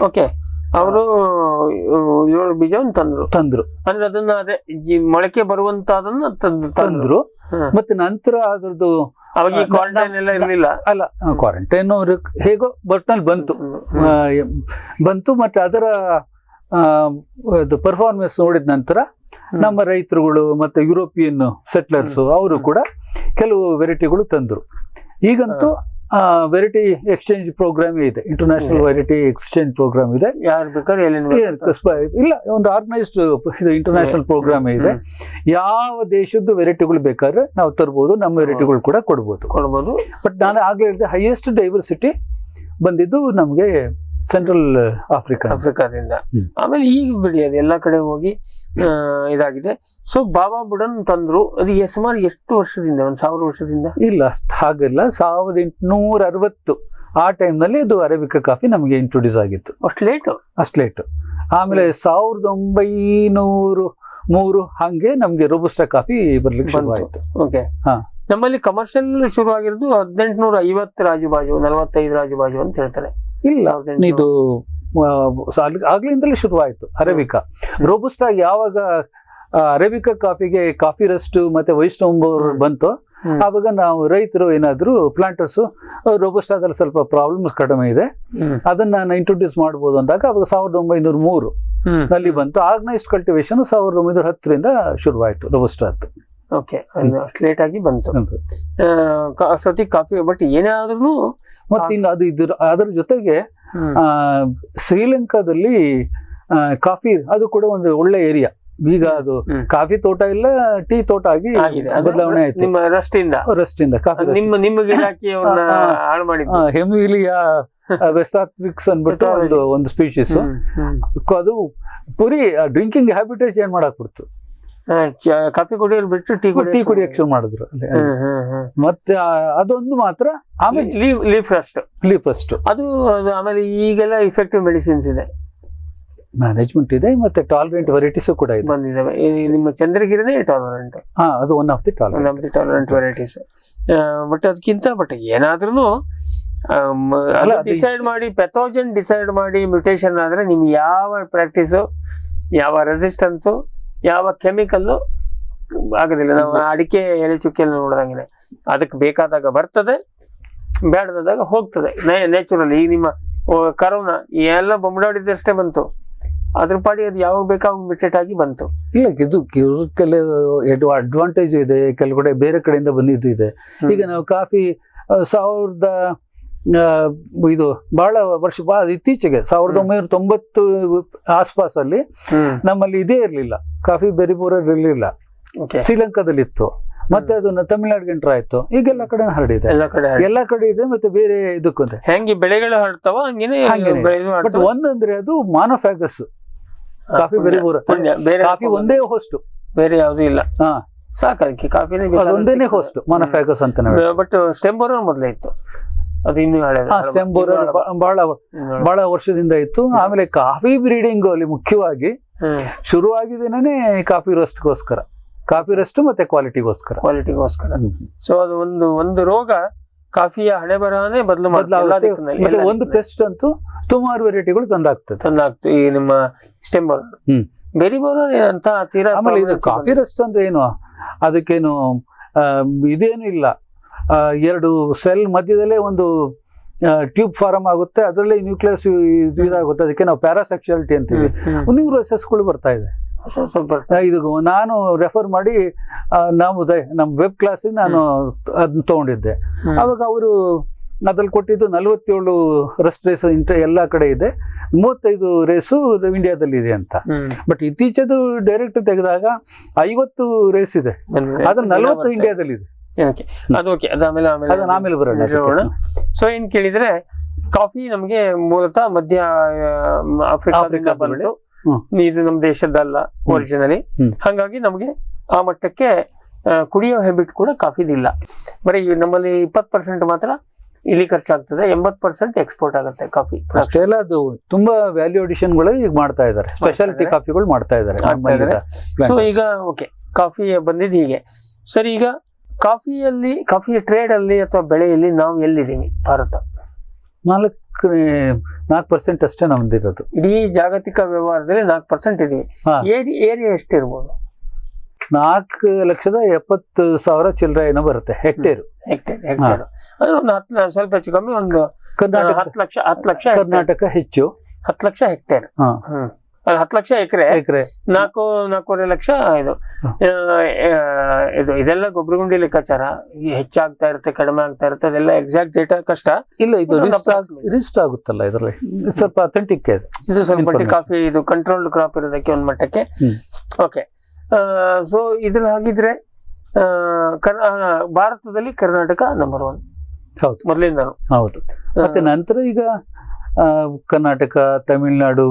ಓಕೆ, ಅವರು 7 ಬೀಜವನ್ನು ತಂದ್ರು ಅಂದ್ರೆ ಅದನ್ನ ಅದೇ ಮೊಳಕೆ ಬರುವಂತದನ್ನ ತಂದ್ರು. ಮತ್ತೆ ನಂತರ ಅದ್ರದ್ದು ಅವಾಗ ಕ್ವಾರಂಟೈನ್ ಎಲ್ಲ ಇರ್ಲಿಲ್ಲ ಅಲ್ಲ, ಕ್ವಾರಂಟೈನ್ ಹೇಗೋ ಬಟ್ನಲ್ಲಿ ಬಂತು. ಮತ್ತೆ ಅದರ ಪರ್ಫಾರ್ಮೆನ್ಸ್ ನೋಡಿದ ನಂತರ ನಮ್ಮ ರೈತರುಗಳು ಮತ್ತೆ ಯುರೋಪಿಯನ್ ಸೆಟ್ಲರ್ಸ್ ಅವರು ಕೂಡ ಕೆಲವು ವೆರೈಟಿಗಳು ತಂದ್ರು. ಈಗಂತೂ ವೆರೈಟಿ ಎಕ್ಸ್ಚೇಂಜ್ ಪ್ರೋಗ್ರಾಮ್ ಇದೆ, ಇಂಟರ್ನ್ಯಾಷನಲ್ ವೆರೈಟಿ ಎಕ್ಸ್ಚೇಂಜ್ ಪ್ರೋಗ್ರಾಮ್ ಇದೆ. ಯಾರು ಬೇಕಾದ್ರೆ ಇಲ್ಲ, ಒಂದು ಆರ್ಗನೈಸ್ಡ್ ಇಂಟರ್ನ್ಯಾಷನಲ್ ಪ್ರೋಗ್ರಾಮ್ ಇದೆ. ಯಾವ ದೇಶದ್ದು ವೆರೈಟಿಗಳು ಬೇಕಾದ್ರೆ ನಾವು ತರ್ಬೋದು, ನಮ್ಮ ವೆರೈಟಿಗಳು ಕೂಡ ಕೊಡ್ಬೋದು. ಬಟ್ ನಾನು ಆಗ್ಲೇ ಹೇಳಿದೆ, ಹೈಯೆಸ್ಟ್ ಡೈವರ್ಸಿಟಿ ಬಂದಿದ್ದು ನಮ್ಗೆ ಸೆಂಟ್ರಲ್ ಆಫ್ರಿಕಾದಿಂದ. ಆಮೇಲೆ ಈಗ ಬಿಡಿ ಅದು ಎಲ್ಲಾ ಕಡೆ ಹೋಗಿ ಇದಾಗಿದೆ. ಸೊ ಬಾಬಾ ಬುಡನ್ ತಂದ್ರು. ಅದು ಸುಮಾರು ಎಷ್ಟು ವರ್ಷದಿಂದ? 1000 ವರ್ಷದಿಂದ? ಇಲ್ಲ, ಅಷ್ಟು ಹಾಗೆಲ್ಲ. 1860 ಆ ಟೈಮ್ ನಲ್ಲಿ ಅದು ಅರೇಬಿಕಾ ಕಾಫಿ ನಮಗೆ ಇಂಟ್ರೊಡ್ಯೂಸ್ ಆಗಿತ್ತು. ಅಷ್ಟು ಲೇಟ್. ಆಮೇಲೆ 1903 ಹಂಗೆ ನಮ್ಗೆ ರೋಬಸ್ಟಾ ಕಾಫಿ ಬರ್ಲಿಕ್ಕೆ ಶುರುವಾಯಿತು. ಓಕೆ, ನಮ್ಮಲ್ಲಿ ಕಮರ್ಷಿಯಲ್ ಶುರು ಆಗಿರೋದು 1850 ರಾಜುಬಾಜು, 45 ರಾಜುಬಾಜು ಅಂತ ಹೇಳ್ತಾರೆ. ಇಲ್ಲ, ಇದು ಆಗ್ಲಿಂದಲೇ ಶುರುವಾಯಿತು ಅರೇಬಿಕಾ. ರೋಬಸ್ಟಾ ಯಾವಾಗ ಅರೇಬಿಕಾ ಕಾಫಿಗೆ ಕಾಫಿ ರಸ್ಟ್ ಮತ್ತೆ ವೈಷ್ಣವ್ ಬಂತು, ಆವಾಗ ನಾವು ರೈತರು ಏನಾದ್ರು ಪ್ಲಾಂಟರ್ಸ್ ರೋಬಸ್ಟಾದಲ್ಲಿ ಸ್ವಲ್ಪ ಪ್ರಾಬ್ಲಮ್ಸ್ ಕಡಿಮೆ ಇದೆ, ಅದನ್ನ ನಾನು ಇಂಟ್ರೊಡ್ಯೂಸ್ ಮಾಡ್ಬೋದು ಅಂದಾಗ ಅವಾಗ 1903 ನಲ್ಲಿ ಬಂತು. ಆರ್ಗನೈಸ್ಡ್ ಕಲ್ಟಿವೇಶನ್ 1910ರಿಂದ ಶುರುವಾಯಿತು ರೋಬಸ್ಟಾ. ಓಕೆ, ಅಷ್ಟು ಲೇಟ್ ಆಗಿ ಬಂತು ಸತಿ ಕಾಫಿ. ಬಟ್ ಏನಾದ್ರೂ ಮತ್ತೆ ಇನ್ನು ಅದರ ಜೊತೆಗೆ ಶ್ರೀಲಂಕಾದಲ್ಲಿ ಕಾಫಿ ಅದು ಕೂಡ ಒಂದು ಒಳ್ಳೆ ಏರಿಯಾ. ಈಗ ಅದು ಕಾಫಿ ತೋಟ ಇಲ್ಲ, ಟೀ ತೋಟ ಆಗಿ ಬದಲಾವಣೆ ಆಯ್ತು. ರಸ್ಟಿಂದ ಕಾಫಿ ನಿಮಗೆ ಹಾಳು ಮಾಡಿದ್ದು ಹೆಮಿಲಿಯಾ ವೆಸ್ಟಾಟ್ರಿಕ್ಸ್ ಅನ್ಬಿಟ್ಟು ಒಂದು ಸ್ಪೀಶೀಸ್. ಅದು ಪುರಿ ಡ್ರಿಂಕಿಂಗ್ ಹ್ಯಾಬಿಟೇ ಚೇಂಜ್ ಮಾಡಾಕ್ಬಿಡ್ತು. ಕಾಫಿ ಕುಡಿಯೋರು ಬಿಟ್ಟು ಟೀ ಕುಡಿಯಕ್ಕೆ ಶುರು ಮಾಡಿದ್ರು. ಮತ್ತೆ ಅದೊಂದು ಮಾತ್ರ. ಆಮೇಲೆ ಲೀಫ್ ಫಸ್ಟ್ ಅದು. ಆಮೇಲೆ ಈಗೆಲ್ಲ ಇಫೆಕ್ಟಿವ್ ಮೆಡಿಸಿನ್ಸ್ ಇದೆ, ಮ್ಯಾನೇಜ್ಮೆಂಟ್ ಇದೆ, ಮತ್ತೆ ಟಾಲರೆಂಟ್ ವೆರೈಟೀಸ್ ಕೂಡ ಇದೆ, ಬಂದಿದ್ದಾವೆ. ನಿಮ್ಮ ಚಂದ್ರಗಿರಿನೇ ಟಾಲರೆಂಟ್. ಅದು one of the tolerant varieties. But ಅದಕ್ಕಿಂತ ಏನಾದ್ರೂ ಡಿಸೈಡ್ ಮಾಡಿ, ಪೆಥೋಜನ್ ಡಿಸೈಡ್ ಮಾಡಿ ಮ್ಯೂಟೇಶನ್ ಆದ್ರೆ ನಿಮ್ಗೆ ಯಾವ ಪ್ರಾಕ್ಟೀಸು, ಯಾವ ರೆಸಿಸ್ಟೆನ್ಸು, ಯಾವ ಕೆಮಿಕಲ್ಲು ಆಗೋದಿಲ್ಲ. ನಾವು ಅಡಿಕೆ ಎಲೆ ಚುಕ್ಕಿಯಲ್ಲಿ ನೋಡಿದಂಗೆ ಅದಕ್ಕೆ ಬೇಕಾದಾಗ ಬರ್ತದೆ, ಬೇಡದಾಗ ಹೋಗ್ತದೆ ನ್ಯಾಚುರಲ್. ಈಗ ನಿಮ್ಮ ಕರೋನಾ ಎಲ್ಲ ಬೊಂಬಾಡಿದಷ್ಟೇ ಬಂತು, ಅದ್ರ ಪಾಡಿ ಅದು ಯಾವಾಗ ಬೇಕಾಗ ಮಿಟೇಟ್ ಆಗಿ ಬಂತು. ಇಲ್ಲ, ಇದು ಕೆಲವು ಅಡ್ವಾಂಟೇಜ್ ಇದೆ, ಕೆಲವು ಕಡೆ ಬೇರೆ ಕಡೆಯಿಂದ ಬಂದಿದ್ದು ಇದೆ. ಈಗ ನಾವು ಕಾಫಿ ಇದು ಬಹಳ ವರ್ಷ ಇತ್ತೀಚೆಗೆ 1990 ಆಸ್ಪಾಸಲ್ಲಿ ನಮ್ಮಲ್ಲಿ ಇದೇ ಇರ್ಲಿಲ್ಲ, ಕಾಫಿ ಬೆರಿಬೋರರ್ ಇರ್ಲಿಲ್ಲ, ಶ್ರೀಲಂಕಾದಲ್ಲಿ ಇತ್ತು. ಮತ್ತೆ ಅದನ್ನ ತಮಿಳ್ನಾಡಿಗೆ ಎಂಟರ್ ಆಯ್ತು. ಈಗ ಎಲ್ಲ ಕಡೆ ಹರಡಿದೆ, ಎಲ್ಲ ಕಡೆ ಇದೆ. ಮತ್ತೆ ಬೇರೆ ಇದಕ್ಕೂ ಹೆಂಗೆ ಬೆಳೆಗಳು ಹರಡ್ತಾವ ಹಂಗೇನೆ. ಬಟ್ ಒಂದಂದ್ರೆ ಅದು ಮಾನೋಫ್ಯಾಗಸ್ ಕಾಫಿ ಬೆರಿಬೋರರ್. ಕಾಫಿ ಒಂದೇ ಹೋಸ್ಟ್, ಬೇರೆ ಯಾವ್ದು ಇಲ್ಲ. ಸಾಕಿ ಕಾಫಿನೇ ಒಂದೇನೆ ಹೋಸ್ಟ್ ಮಾನೋಫ್ಯಾಗಸ್ ಅಂತ. ಬಟ್ ಸ್ಟೆಮ್ ಬೋರರ್ ಮೊದಲೇ ಇತ್ತು, ಅದು ಇನ್ನೂ ಸ್ಟೆಮ್ ಬೋರರ್ ಬಹಳ ವರ್ಷದಿಂದ ಇತ್ತು. ಆಮೇಲೆ ಕಾಫಿ ಬ್ರೀಡಿಂಗ್ ಅಲ್ಲಿ ಮುಖ್ಯವಾಗಿ ಶುರುವಾಗಿದ್ದೇನೆ ಕಾಫಿ ರೋಸ್ಟ್ಗೋಸ್ಕರ, ಕಾಫಿ ರೋಸ್ಟ್ ಮತ್ತೆ ಕ್ವಾಲಿಟಿಗೋಸ್ಕರ. ಸೊ ಅದು ಒಂದು ರೋಗ ಕಾಫಿಯ ಹಣೆ ಬರಹನೇ ಮತ್ತೆ ಒಂದು ಪೆಸ್ಟ್ ಅಂತೂ ಸುಮಾರು ವೆರೈಟಿಗಳು ತಂದಾಗ್ತದೆ. ಈ ನಿಮ್ಮ ಸ್ಟೆಮ್ ಬೋರರ್, ಬೆರಿ ಬೋರರ್ ಅಂತ ತೀರಾ. ಆಮೇಲೆ ಇದು ಕಾಫಿ ರೋಸ್ಟ್ ಅಂದ್ರೆ ಏನು, ಅದಕ್ಕೇನು ಇದೇನು ಇಲ್ಲ. 2 ಸೆಲ್ ಮಧ್ಯದಲ್ಲೇ ಒಂದು ಟ್ಯೂಬ್ ಫಾರ್ಮ್ ಆಗುತ್ತೆ, ಅದರಲ್ಲಿ ನ್ಯೂಕ್ಲಿಯಸ್ ಇದಾಗುತ್ತೆ. ಅದಕ್ಕೆ ನಾವು ಪ್ಯಾರಾಸೆಕ್ಸುಯಾಲಿಟಿ ಅಂತೀವಿ. ನ್ಯೂರೋಸೆಸ್ಗಳು ಬರ್ತಾ ಇದೆ. ಇದು ನಾನು ರೆಫರ್ ಮಾಡಿ ನಮ್ಮ ವೆಬ್ ಕ್ಲಾಸಿಗೆ ನಾನು ಅದನ್ನ ತಗೊಂಡಿದ್ದೆ. ಅವಾಗ ಅವರು ಅದ್ರಲ್ಲಿ ಕೊಟ್ಟಿದ್ದು 47 ರಸ್ಟ್ ರೇಸ್ ಎಲ್ಲಾ ಕಡೆ ಇದೆ, 35 ರೇಸು ಇಂಡಿಯಾದಲ್ಲಿ ಇದೆ ಅಂತ. ಬಟ್ ಇತ್ತೀಚೆದು ಡೈರೆಕ್ಟ್ ತೆಗೆದಾಗ 50 ರೇಸ್ ಇದೆ, ಅದ್ರ 40 ಇಂಡಿಯಾದಲ್ಲಿ ಇದೆ. ಆಮೇಲೆ ಬರೋಣ. ಸೊ ಏನ್ ಕೇಳಿದ್ರೆ, ಕಾಫಿ ನಮ್ಗೆ ಮೂಲತಃ ಮಧ್ಯ ಆಫ್ರಿಕಾದಿಂದ ಬಂತು. ಇದು ನಮ್ಮ ದೇಶದಲ್ಲ ಒರಿಜಿನಲಿ. ಹಾಗಾಗಿ ನಮ್ಗೆ ಆ ಮಟ್ಟಕ್ಕೆ ಕುಡಿಯೋ ಹ್ಯಾಬಿಟ್ ಕೂಡ ಕಾಫಿದಿಲ್ಲ. ಬರೀ ನಮ್ಮಲ್ಲಿ 20% ಮಾತ್ರ ಇಲ್ಲಿ ಖರ್ಚಾಗ್ತದೆ, 80% ಎಕ್ಸ್ಪೋರ್ಟ್ ಆಗುತ್ತೆ ಕಾಫಿ. ಅಷ್ಟೆಲ್ಲ ಅದು ತುಂಬಾ ವ್ಯಾಲ್ಯೂ ಅಡಿಷನ್ಗಳು ಈಗ ಮಾಡ್ತಾ ಇದ್ದಾರೆ, ಸ್ಪೆಷಾಲಿಟಿ ಕಾಫಿಗಳು ಮಾಡ್ತಾ ಇದ್ದಾರೆ. ಸೊ ಈಗ ಓಕೆ, ಕಾಫಿ ಬಂದಿದ್ದು ಹೀಗೆ. ಸರಿ, ಈಗ ಕಾಫಿಯ ಟ್ರೇಡ್ ಅಲ್ಲಿ ಅಥವಾ ಬೆಳೆಯಲ್ಲಿ ನಾವು ಎಲ್ಲಿದ್ದೀವಿ? ಭಾರತ 4% ಅಷ್ಟೇ ನಮ್ದಿರೋದು. ಇಡೀ ಜಾಗತಿಕ ವ್ಯವಹಾರದಲ್ಲಿ 4% ಇದೀವಿ. ಹಾ. ಏರಿಯಾ ಎಷ್ಟಿರ್ಬೋದು? 4,70,000 ಚಿಲ್ಲರೆ ಏನೋ ಬರುತ್ತೆ ಹೆಕ್ಟೇರ್. ಹೆಕ್ಟೇರ್ ಅಂದ್ರೆ ಒಂದು 10 ಸ್ವಲ್ಪ ಹೆಚ್ಚು ಕಮ್ಮಿ ಒಂದು ಕರ್ನಾಟಕ 10 ಲಕ್ಷ ಕರ್ನಾಟಕ ಹೆಚ್ಚು 10 ಲಕ್ಷ ಹೆಕ್ಟೇರ್. ಅದು 10 ಲಕ್ಷ ಎಕರೆ. 4.5 ಲಕ್ಷ ಇದು ಇದೆಲ್ಲ ಗೊಬ್ಬರಗುಂಡಿ ಲೆಕ್ಕಾಚಾರ. ಹೆಚ್ಚಾಗ್ತಾ ಇರುತ್ತೆ, ಕಡಿಮೆ ಆಗ್ತಾ ಇರುತ್ತೆ, ಅದೆಲ್ಲ ಎಕ್ಸಾಕ್ಟ್ ಡೇಟಾ ಕಷ್ಟ ಇಲ್ಲ. ಇದು ರಿಜಿಸ್ಟ್ ಆಗುತ್ತಲ್ಲ ಇದರಲ್ಲಿ, ಸ್ವಲ್ಪ ಅಥೆಂಟಿಕ್ ಇದೆ ಇದು. ಸ್ವಲ್ಪ ಕಾಫಿ ಇದು ಕಂಟ್ರೋಲ್ಡ್ ಕ್ರಾಪ್ ಇರೋದಕ್ಕೆ ಒಂದು ಮಟ್ಟಕ್ಕೆ. ಓಕೆ, ಸೊ ಇದ್ರಲ್ಲಿ ಹಾಗಿದ್ರೆ ಭಾರತದಲ್ಲಿ ಕರ್ನಾಟಕ ನಂಬರ್ 1. ಹೌದು, ಮೊದಲಿಂದನು. ಹೌದು. ಮತ್ತೆ ನಂತರ ಈಗ ಕರ್ನಾಟಕ, ತಮಿಳುನಾಡು,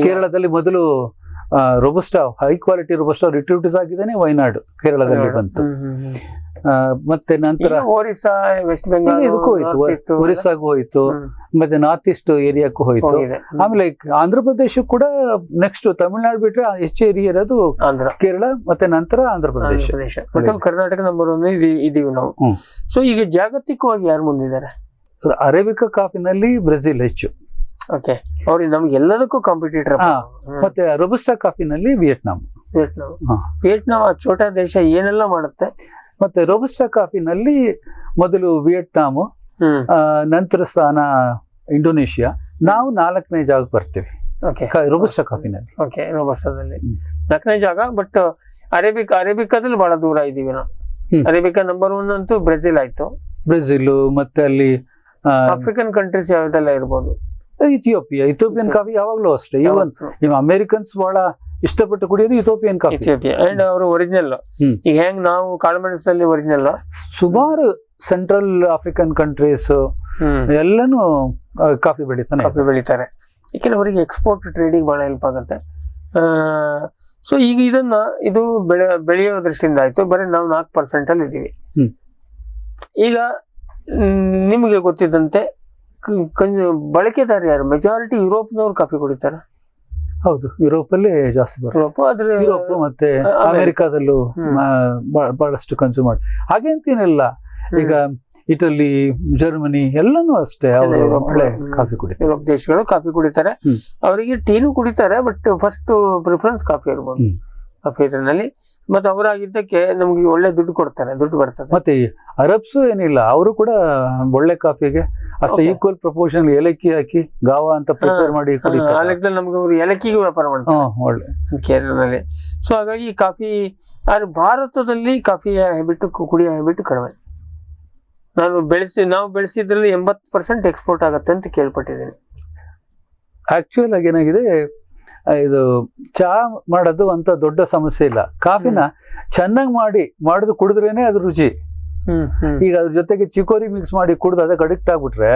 ಕೇರಳದಲ್ಲಿ ಮೊದಲು robusta, high quality robusta introduce ಆಗಿದ್ದೇನೆ ವಯನಾಡು, ಕೇರಳದಲ್ಲಿ ಬಂತು. ಮತ್ತೆ ನಂತರ ಒರಿಸ್ಸಾ, ವೆಸ್ಟ್ ಬೆಂಗಾಲ್, ಇದಕ್ಕೂ ಹೋಯ್ತು, ಒರಿಸ್ಸಾಗೂ ಹೋಯ್ತು, ಮತ್ತೆ ನಾರ್ತ್ ಈಸ್ಟ್ ಏರಿಯಾಕ್ಕೂ ಹೋಯ್ತು. ಆಮೇಲೆ ಆಂಧ್ರ ಪ್ರದೇಶ ಕೂಡ ನೆಕ್ಸ್ಟ್, ತಮಿಳುನಾಡು ಬಿಟ್ರೆ ಹೆಚ್ಚು ಏರಿಯಾ ಇರೋದು ಕೇರಳ, ಮತ್ತೆ ನಂತರ ಆಂಧ್ರ ಪ್ರದೇಶ. ಕರ್ನಾಟಕ ನಂಬರ್ 1 ಇದೀವಿ ನಾವು. ಸೊ ಈಗ ಜಾಗತಿಕವಾಗಿ ಯಾರು ಮುಂದಿದ್ದಾರೆ? ಅರೇಬಿಕಾ ಕಾಫಿನಲ್ಲಿ ಬ್ರೆಜಿಲ್ ಹೆಚ್ಚು. ಓಕೆ, ಅವ್ರಿಗೆ ನಮ್ಗೆ ಎಲ್ಲದಕ್ಕೂ ಕಾಂಪಿಟೇಟರ್. ಮತ್ತೆ ರೋಬಸ್ಟಾ ಕಾಫಿನಲ್ಲಿ ವಿಯೆಟ್ನಾಂ ಆ ಛೋಟಾ ದೇಶ ಏನೆಲ್ಲ ಮಾಡುತ್ತೆ. ಮತ್ತೆ ರೋಬಸ್ಟಾ ಕಾಫಿನಲ್ಲಿ ಮೊದಲು ವಿಯೆಟ್ನಾಂ, ನಂತರ ಸ್ಥಾನ ಇಂಡೋನೇಷಿಯಾ, ನಾವು 4ನೇ ಜಾಗಕ್ಕೆ ಬರ್ತೀವಿ ರೋಬಸ್ಟಾ ಕಾಫಿನಲ್ಲಿ. ಓಕೆ, ರೋಬಸ್ಟಾದಲ್ಲಿ 4ನೇ ಜಾಗ. ಬಟ್ ಅರೇಬಿಕಾದಲ್ಲಿ ಬಹಳ ದೂರ ಇದೀವಿ ನಾವು. ಅರೇಬಿಕಾ ನಂಬರ್ 1 ಅಂತೂ ಬ್ರೆಜಿಲ್ ಆಯ್ತು. ಬ್ರೆಜಿಲ್, ಮತ್ತೆ ಅಲ್ಲಿ ಆಫ್ರಿಕನ್ ಕಂಟ್ರೀಸ್ ಯಾವ್ದೆಲ್ಲ ಇರ್ಬೋದು. ಇಥಿಯೋಪಿಯನ್ ಕಾಫಿ ಯಾವಾಗ್ಲೂ ಅಷ್ಟೇ. ಇವನ್ ಅಮೆರಿಕನ್ಸ್ ಬಹಳ ಇಷ್ಟಪಟ್ಟು ಕುಡಿಯೋದು ಇಥಿಯೋಪಿಯನ್ ಕಾಫಿ. ಅಂಡ್ ಅವರು ಒರಿಜಿನಲ್. ಈಗ ಹೆಂಗ್ ನಾವು ಕಾಳುಮೆಣಸಲ್ಲಿ ಒರಿಜಿನಲ್, ಸುಮಾರು ಸೆಂಟ್ರಲ್ ಆಫ್ರಿಕನ್ ಕಂಟ್ರೀಸ್ ಎಲ್ಲಾನು ಕಾಫಿ ಬೆಳಿತಾರೆ. ಯಾಕೆಂದ್ರೆ ಅವರಿಗೆ ಎಕ್ಸ್ಪೋರ್ಟ್ ಟ್ರೇಡಿಂಗ್ ಬಹಳ ಹೆಲ್ಪ್ ಆಗುತ್ತೆ. ಸೊ ಈಗ ಇದು ಬೆಳೆಯೋ ದೃಷ್ಟಿಯಿಂದ ಆಯ್ತು. ಬರೀ ನಾವು 4% ಅಲ್ಲಿ ಇದೀವಿ. ಈಗ ನಿಮಗೆ ಗೊತ್ತಿದ್ದಂತೆ ಬಳಕೆದಾರ ಯಾರು? ಮೆಜಾರಿಟಿ ಯುರೋಪ್ನವ್ರು ಕಾಫಿ ಕುಡಿತಾರೆ. ಹೌದು, ಯುರೋಪ್ ಅಲ್ಲಿ ಜಾಸ್ತಿ ಬರುತ್ತೆ. ಯುರೋಪ್ ಮತ್ತೆ ಅಮೆರಿಕಾದಲ್ಲೂ ಬಹಳಷ್ಟು ಕನ್ಸ್ಯೂಮ್ ಮಾಡಿ. ಹಾಗೇಂತೇನಿಲ್ಲ, ಈಗ ಇಟಲಿ, ಜರ್ಮನಿ ಎಲ್ಲಾನು ಅಷ್ಟೇ ಒಳ್ಳೆ ಕಾಫಿ ಕುಡಿತಾರೆ. ಯುರೋಪ್ ದೇಶಗಳು ಕಾಫಿ ಕುಡಿತಾರೆ. ಅವರಿಗೆ ಟೀನು ಕುಡಿತಾರೆ, ಬಟ್ ಫಸ್ಟ್ ಪ್ರಿಫರೆನ್ಸ್ ಕಾಫಿ ಇರ್ಬೋದು ಕಾಫಿ ಇದರಲ್ಲಿ. ಮತ್ತೆ ಅವರಾಗಿದ್ದಕ್ಕೆ ನಮ್ಗೆ ಒಳ್ಳೆ ದುಡ್ಡು ಕೊಡ್ತಾರೆ, ದುಡ್ಡು ಬರ್ತದೆ. ಮತ್ತೆ ಅರಬ್ಸು ಏನಿಲ್ಲ, ಅವರು ಕೂಡ ಒಳ್ಳೆ ಕಾಫಿಗೆ ಅಷ್ಟೇ ಈಕ್ವಲ್ ಪ್ರಪೋರ್ಷನ್ ಏಲಕ್ಕಿ ಹಾಕಿ ಗಾವ ಅಂತ ಪ್ರಿಪೇರ್ ಮಾಡಿ ಕುಡಿತಾರೆ. ಆ ಲೆಕ್ಕದಲ್ಲಿ ನಮ್ಗೆ ಅವರು ಏಲಕ್ಕಿಗೂ ವ್ಯಾಪಾರ ಮಾಡ್ತಾರೆ ಒಳ್ಳೆ ಕೇರಳದಲ್ಲಿ. ಸೊ ಹಾಗಾಗಿ ಕಾಫಿ, ಆದ್ರೆ ಭಾರತದಲ್ಲಿ ಕಾಫಿಯ ಹ್ಯಾಬಿಟ್, ಕುಡಿಯೋ ಹ್ಯಾಬಿಟ್ ಕಡಿಮೆ. ನಾವು ಬೆಳೆಸಿದ್ರಲ್ಲಿ 80% ಎಕ್ಸ್ಪೋರ್ಟ್ ಆಗುತ್ತೆ ಅಂತ ಕೇಳ್ಪಟ್ಟಿದ್ದೀನಿ. ಆಕ್ಚುಯಲ್ ಆಗಿ ಏನಾಗಿದೆ, ಇದು ಚಹಾ ಮಾಡೋದು ಅಂತ ದೊಡ್ಡ ಸಮಸ್ಯೆ ಇಲ್ಲ. ಕಾಫಿನ ಚೆನ್ನಾಗಿ ಮಾಡಿದ್ ಕುಡಿದ್ರೇನೆ ಅದ್ರ ರುಚಿ. ಈಗ ಅದ್ರ ಜೊತೆಗೆ ಚಿಕೋರಿ ಮಿಕ್ಸ್ ಮಾಡಿ ಕುಡ್ದು ಅದಕ್ಕೆ ಅಡಿಕ್ಟ್ ಆಗ್ಬಿಟ್ರೆ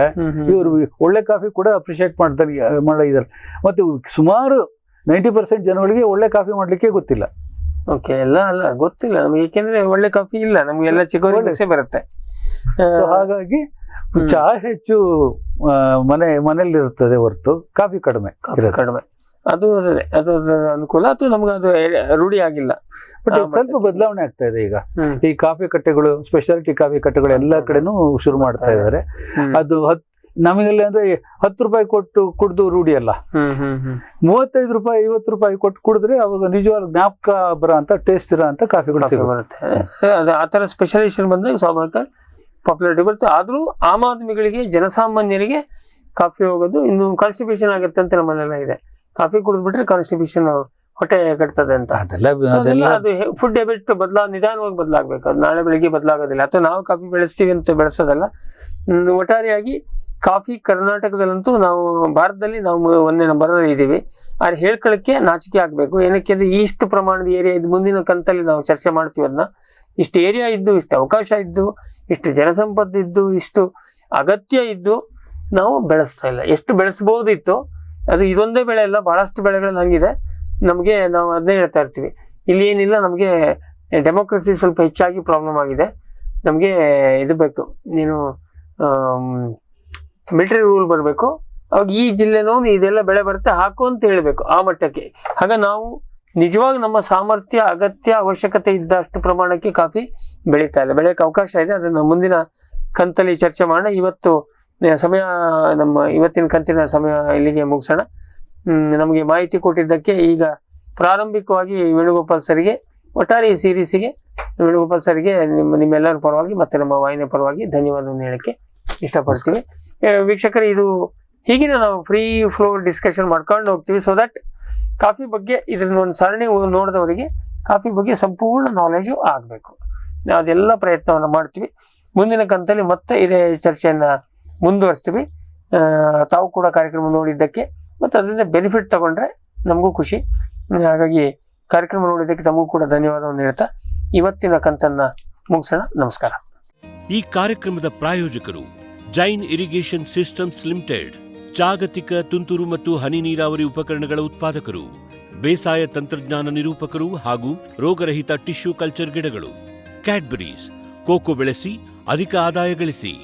ಇವ್ರು ಒಳ್ಳೆ ಕಾಫಿ ಕೂಡ ಅಪ್ರಿಶಿಯೇಟ್ ಮಾಡಿದ್ದಾರೆ. ಮತ್ತೆ ಸುಮಾರು 90% ಜನಗಳಿಗೆ ಒಳ್ಳೆ ಕಾಫಿ ಮಾಡ್ಲಿಕ್ಕೆ ಗೊತ್ತಿಲ್ಲ. ಓಕೆ, ಅಲ್ಲ ಗೊತ್ತಿಲ್ಲ ನಮ್ಗೆ, ಯಾಕೆಂದ್ರೆ ಒಳ್ಳೆ ಕಾಫಿ ಇಲ್ಲ ನಮ್ಗೆಲ್ಲ, ಚಿಕೋರಿ ಮಿಕ್ಸೇ ಬರುತ್ತೆ. ಸೊ ಹಾಗಾಗಿ ಚಹಾ ಹೆಚ್ಚು ಮನೇಲಿ ಇರ್ತದೆ ಹೊರತು ಕಾಫಿ ಕಡಿಮೆ. ಅದು ಅನುಕೂಲ, ಅಥವಾ ನಮ್ಗೆ ಅದು ರೂಢಿ ಆಗಿಲ್ಲ. ಬಟ್ ಸ್ವಲ್ಪ ಬದಲಾವಣೆ ಆಗ್ತಾ ಇದೆ ಈಗ. ಈ ಕಾಫಿ ಕಟ್ಟೆಗಳು, ಸ್ಪೆಷಾಲಿಟಿ ಕಾಫಿ ಕಟ್ಟೆಗಳು ಎಲ್ಲ ಕಡೆನೂ ಶುರು ಮಾಡ್ತಾ ಇದ್ದಾರೆ. ಅದು ನಮಗೆಲ್ಲ ಅಂದ್ರೆ 10 ರೂಪಾಯಿ ಕೊಟ್ಟು ಕುಡ್ದು ರೂಢಿ ಅಲ್ಲ. 35 ರೂಪಾಯಿ 50 ರೂಪಾಯಿ ಕೊಟ್ಟು ಕುಡಿದ್ರೆ ಅವಾಗ ನಿಜವಾದ ಜ್ಞಾಪಕ ಬರೋ ಅಂತ ಟೇಸ್ಟ್ ಇರೋ ಅಂತ ಕಾಫಿಗಳು ಸಿಗುತ್ತೆ. ಆತರ ಸ್ಪೆಷಲೈಸೇಷನ್ ಬಂದಾಗ ಸ್ವಾಭಾವಿಕ ಪಾಪ್ಯುಲಾರಿಟಿ ಬರುತ್ತೆ. ಆದ್ರೂ ಆಮ್ ಆದ್ಮಿಗಳಿಗೆ, ಜನಸಾಮಾನ್ಯರಿಗೆ ಕಾಫಿ ಹೋಗೋದು ಇನ್ನು ಕಾನ್ಸ್ಟಿಪೇಷನ್ ಆಗುತ್ತೆ ಅಂತ ನಮ್ಮಲ್ಲೆಲ್ಲ ಇದೆ. ಕಾಫಿ ಕುಡಿದ್ಬಿಟ್ರೆ ಕಾನ್ಸ್ಟಿಪೇಷನ್, ಹೊಟ್ಟೆ ಕಟ್ತದೆ ಅಂತ. ಅದು ಫುಡ್ ಹ್ಯಾಬಿಟ್ ನಿಧಾನವಾಗಿ ಬದಲಾಗಬೇಕು. ಅದು ನಾಳೆ ಬೆಳಿಗ್ಗೆ ಬದಲಾಗೋದಿಲ್ಲ, ಅಥವಾ ನಾವು ಕಾಫಿ ಬೆಳೆಸ್ತೀವಿ ಅಂತ ಬೆಳೆಸೋದಲ್ಲ. ಒಟ್ಟಾರೆಯಾಗಿ ಕಾಫಿ ಕರ್ನಾಟಕದಲ್ಲಂತೂ, ಭಾರತದಲ್ಲಿ ನಾವು 1ನೇ ನಂಬರಲ್ಲಿ ಇದ್ದೀವಿ. ಆದ್ರೆ ಹೇಳ್ಕೊಳ್ಳಕ್ಕೆ ನಾಚಿಕೆ ಆಗ್ಬೇಕು. ಏನಕ್ಕೆ ಅಂದ್ರೆ ಇಷ್ಟು ಪ್ರಮಾಣದ ಏರಿಯಾ ಇದು, ಮುಂದಿನ ಕಂತಲ್ಲಿ ನಾವು ಚರ್ಚೆ ಮಾಡ್ತೀವಿ ಅದನ್ನ. ಇಷ್ಟು ಏರಿಯಾ ಇದ್ದು, ಇಷ್ಟು ಅವಕಾಶ ಇದ್ದು, ಇಷ್ಟು ಜನಸಂಪತ್ತು ಇದ್ದು, ಇಷ್ಟು ಅಗತ್ಯ ಇದ್ದು ನಾವು ಬೆಳೆಸ್ತಾ ಇಲ್ಲ. ಎಷ್ಟು ಬೆಳೆಸಬಹುದಿತ್ತು, ಅದು ಇದೊಂದೇ ಬೆಳೆ ಅಲ್ಲ, ಬಹಳಷ್ಟು ಬೆಳೆಗಳು ಹಂಗಿದೆ ನಮಗೆ. ನಾವು ಅದನ್ನೇ ಹೇಳ್ತಾ ಇರ್ತೀವಿ, ಇಲ್ಲಿ ಏನಿಲ್ಲ, ನಮಗೆ ಡೆಮೋಕ್ರಸಿ ಸ್ವಲ್ಪ ಹೆಚ್ಚಾಗಿ ಪ್ರಾಬ್ಲಮ್ ಆಗಿದೆ. ನಮಗೆ ಇದು ಬೇಕು, ನೀನು ಮಿಲಿಟರಿ ರೂಲ್ ಬರಬೇಕು, ಅವಾಗ ಈ ಜಿಲ್ಲೆನೋ ಇದೆಲ್ಲ ಬೆಳೆ ಬರುತ್ತೆ ಹಾಕು ಅಂತ ಹೇಳ್ಬೇಕು ಆ ಮಟ್ಟಕ್ಕೆ. ಆಗ ನಾವು ನಿಜವಾಗಿ ನಮ್ಮ ಸಾಮರ್ಥ್ಯ, ಅಗತ್ಯ, ಅವಶ್ಯಕತೆ ಇದ್ದಷ್ಟು ಪ್ರಮಾಣಕ್ಕೆ ಕಾಫಿ ಬೆಳೀತಾ ಇಲ್ಲ. ಬೆಳೆಯಕ್ಕೆ ಅವಕಾಶ ಇದೆ, ಅದನ್ನು ಮುಂದಿನ ಕಂತಲ್ಲಿ ಚರ್ಚೆ ಮಾಡೋಣ. ಇವತ್ತು ಸಮಯ ನಮ್ಮ ಇವತ್ತಿನ ಕಂತಿನ ಸಮಯ ಇಲ್ಲಿಗೆ ಮುಗಿಸೋಣ. ನಮಗೆ ಮಾಹಿತಿ ಕೊಟ್ಟಿದ್ದಕ್ಕೆ ಈಗ ಪ್ರಾರಂಭಿಕವಾಗಿ ವೇಣುಗೋಪಾಲ್ ಸರಿಗೆ, ಒಟ್ಟಾರೆ ಈ ಸೀರೀಸಿಗೆ ವೇಣುಗೋಪಾಲ್ ಸರಿಗೆ ನಿಮ್ಮೆಲ್ಲರ ಪರವಾಗಿ ಮತ್ತು ನಮ್ಮ ವಾಹಿನಿಯ ಪರವಾಗಿ ಧನ್ಯವಾದವನ್ನು ಹೇಳಕ್ಕೆ ಇಷ್ಟಪಡ್ತೀವಿ. ವೀಕ್ಷಕರೇ, ಇದು ಹೀಗಿನ ನಾವು ಫ್ರೀ ಫ್ಲೋ ಡಿಸ್ಕಷನ್ ಮಾಡ್ಕೊಂಡು ಹೋಗ್ತೀವಿ. ಸೊ ದಟ್ ಕಾಫಿ ಬಗ್ಗೆ ಇದನ್ನ ಒಂದು ಸರಣಿ ನೋಡಿದವರಿಗೆ ಕಾಫಿ ಬಗ್ಗೆ ಸಂಪೂರ್ಣ ನಾಲೆಜು ಆಗಬೇಕು. ಅದೆಲ್ಲ ಪ್ರಯತ್ನವನ್ನು ಮಾಡ್ತೀವಿ. ಮುಂದಿನ ಕಂತಲ್ಲಿ ಮತ್ತೆ ಇದೇ ಚರ್ಚೆಯನ್ನು ಮುಂದುವರಿಸ್ತೀವಿ. ತಾವು ಕೂಡ ಕಾರ್ಯಕ್ರಮ ನೋಡಿದ್ದಕ್ಕೆ ಮತ್ತು ಅದರಿಂದ ಬೆನಿಫಿಟ್ ತಗೊಂಡ್ರೆ ನಮಗೂ ಖುಷಿ. ಹಾಗಾಗಿ ಕಾರ್ಯಕ್ರಮ ನೋಡಿದ್ದಕ್ಕೆ ತಮಗೂ ಕೂಡ ಧನ್ಯವಾದವನ್ನು ಹೇಳ್ತಾ ಇವತ್ತಿನ ಕಂತನ್ನ ಮುಗಿಸೋಣ. ನಮಸ್ಕಾರ. ಈ ಕಾರ್ಯಕ್ರಮದ ಪ್ರಾಯೋಜಕರು ಜೈನ್ ಇರಿಗೇಷನ್ ಸಿಸ್ಟಮ್ಸ್ ಲಿಮಿಟೆಡ್, ಜಾಗತಿಕ ತುಂತುರು ಮತ್ತು ಹನಿ ನೀರಾವರಿ ಉಪಕರಣಗಳ ಉತ್ಪಾದಕರು, ಬೇಸಾಯ ತಂತ್ರಜ್ಞಾನ ನಿರೂಪಕರು ಹಾಗೂ ರೋಗರಹಿತ ಟಿಶ್ಯೂ ಕಲ್ಚರ್ ಗಿಡಗಳು. ಕ್ಯಾಡ್ಬರೀಸ್, ಕೋಕೋ ಬೆಳೆಸಿ ಅಧಿಕ ಆದಾಯ ಗಳಿಸಿ.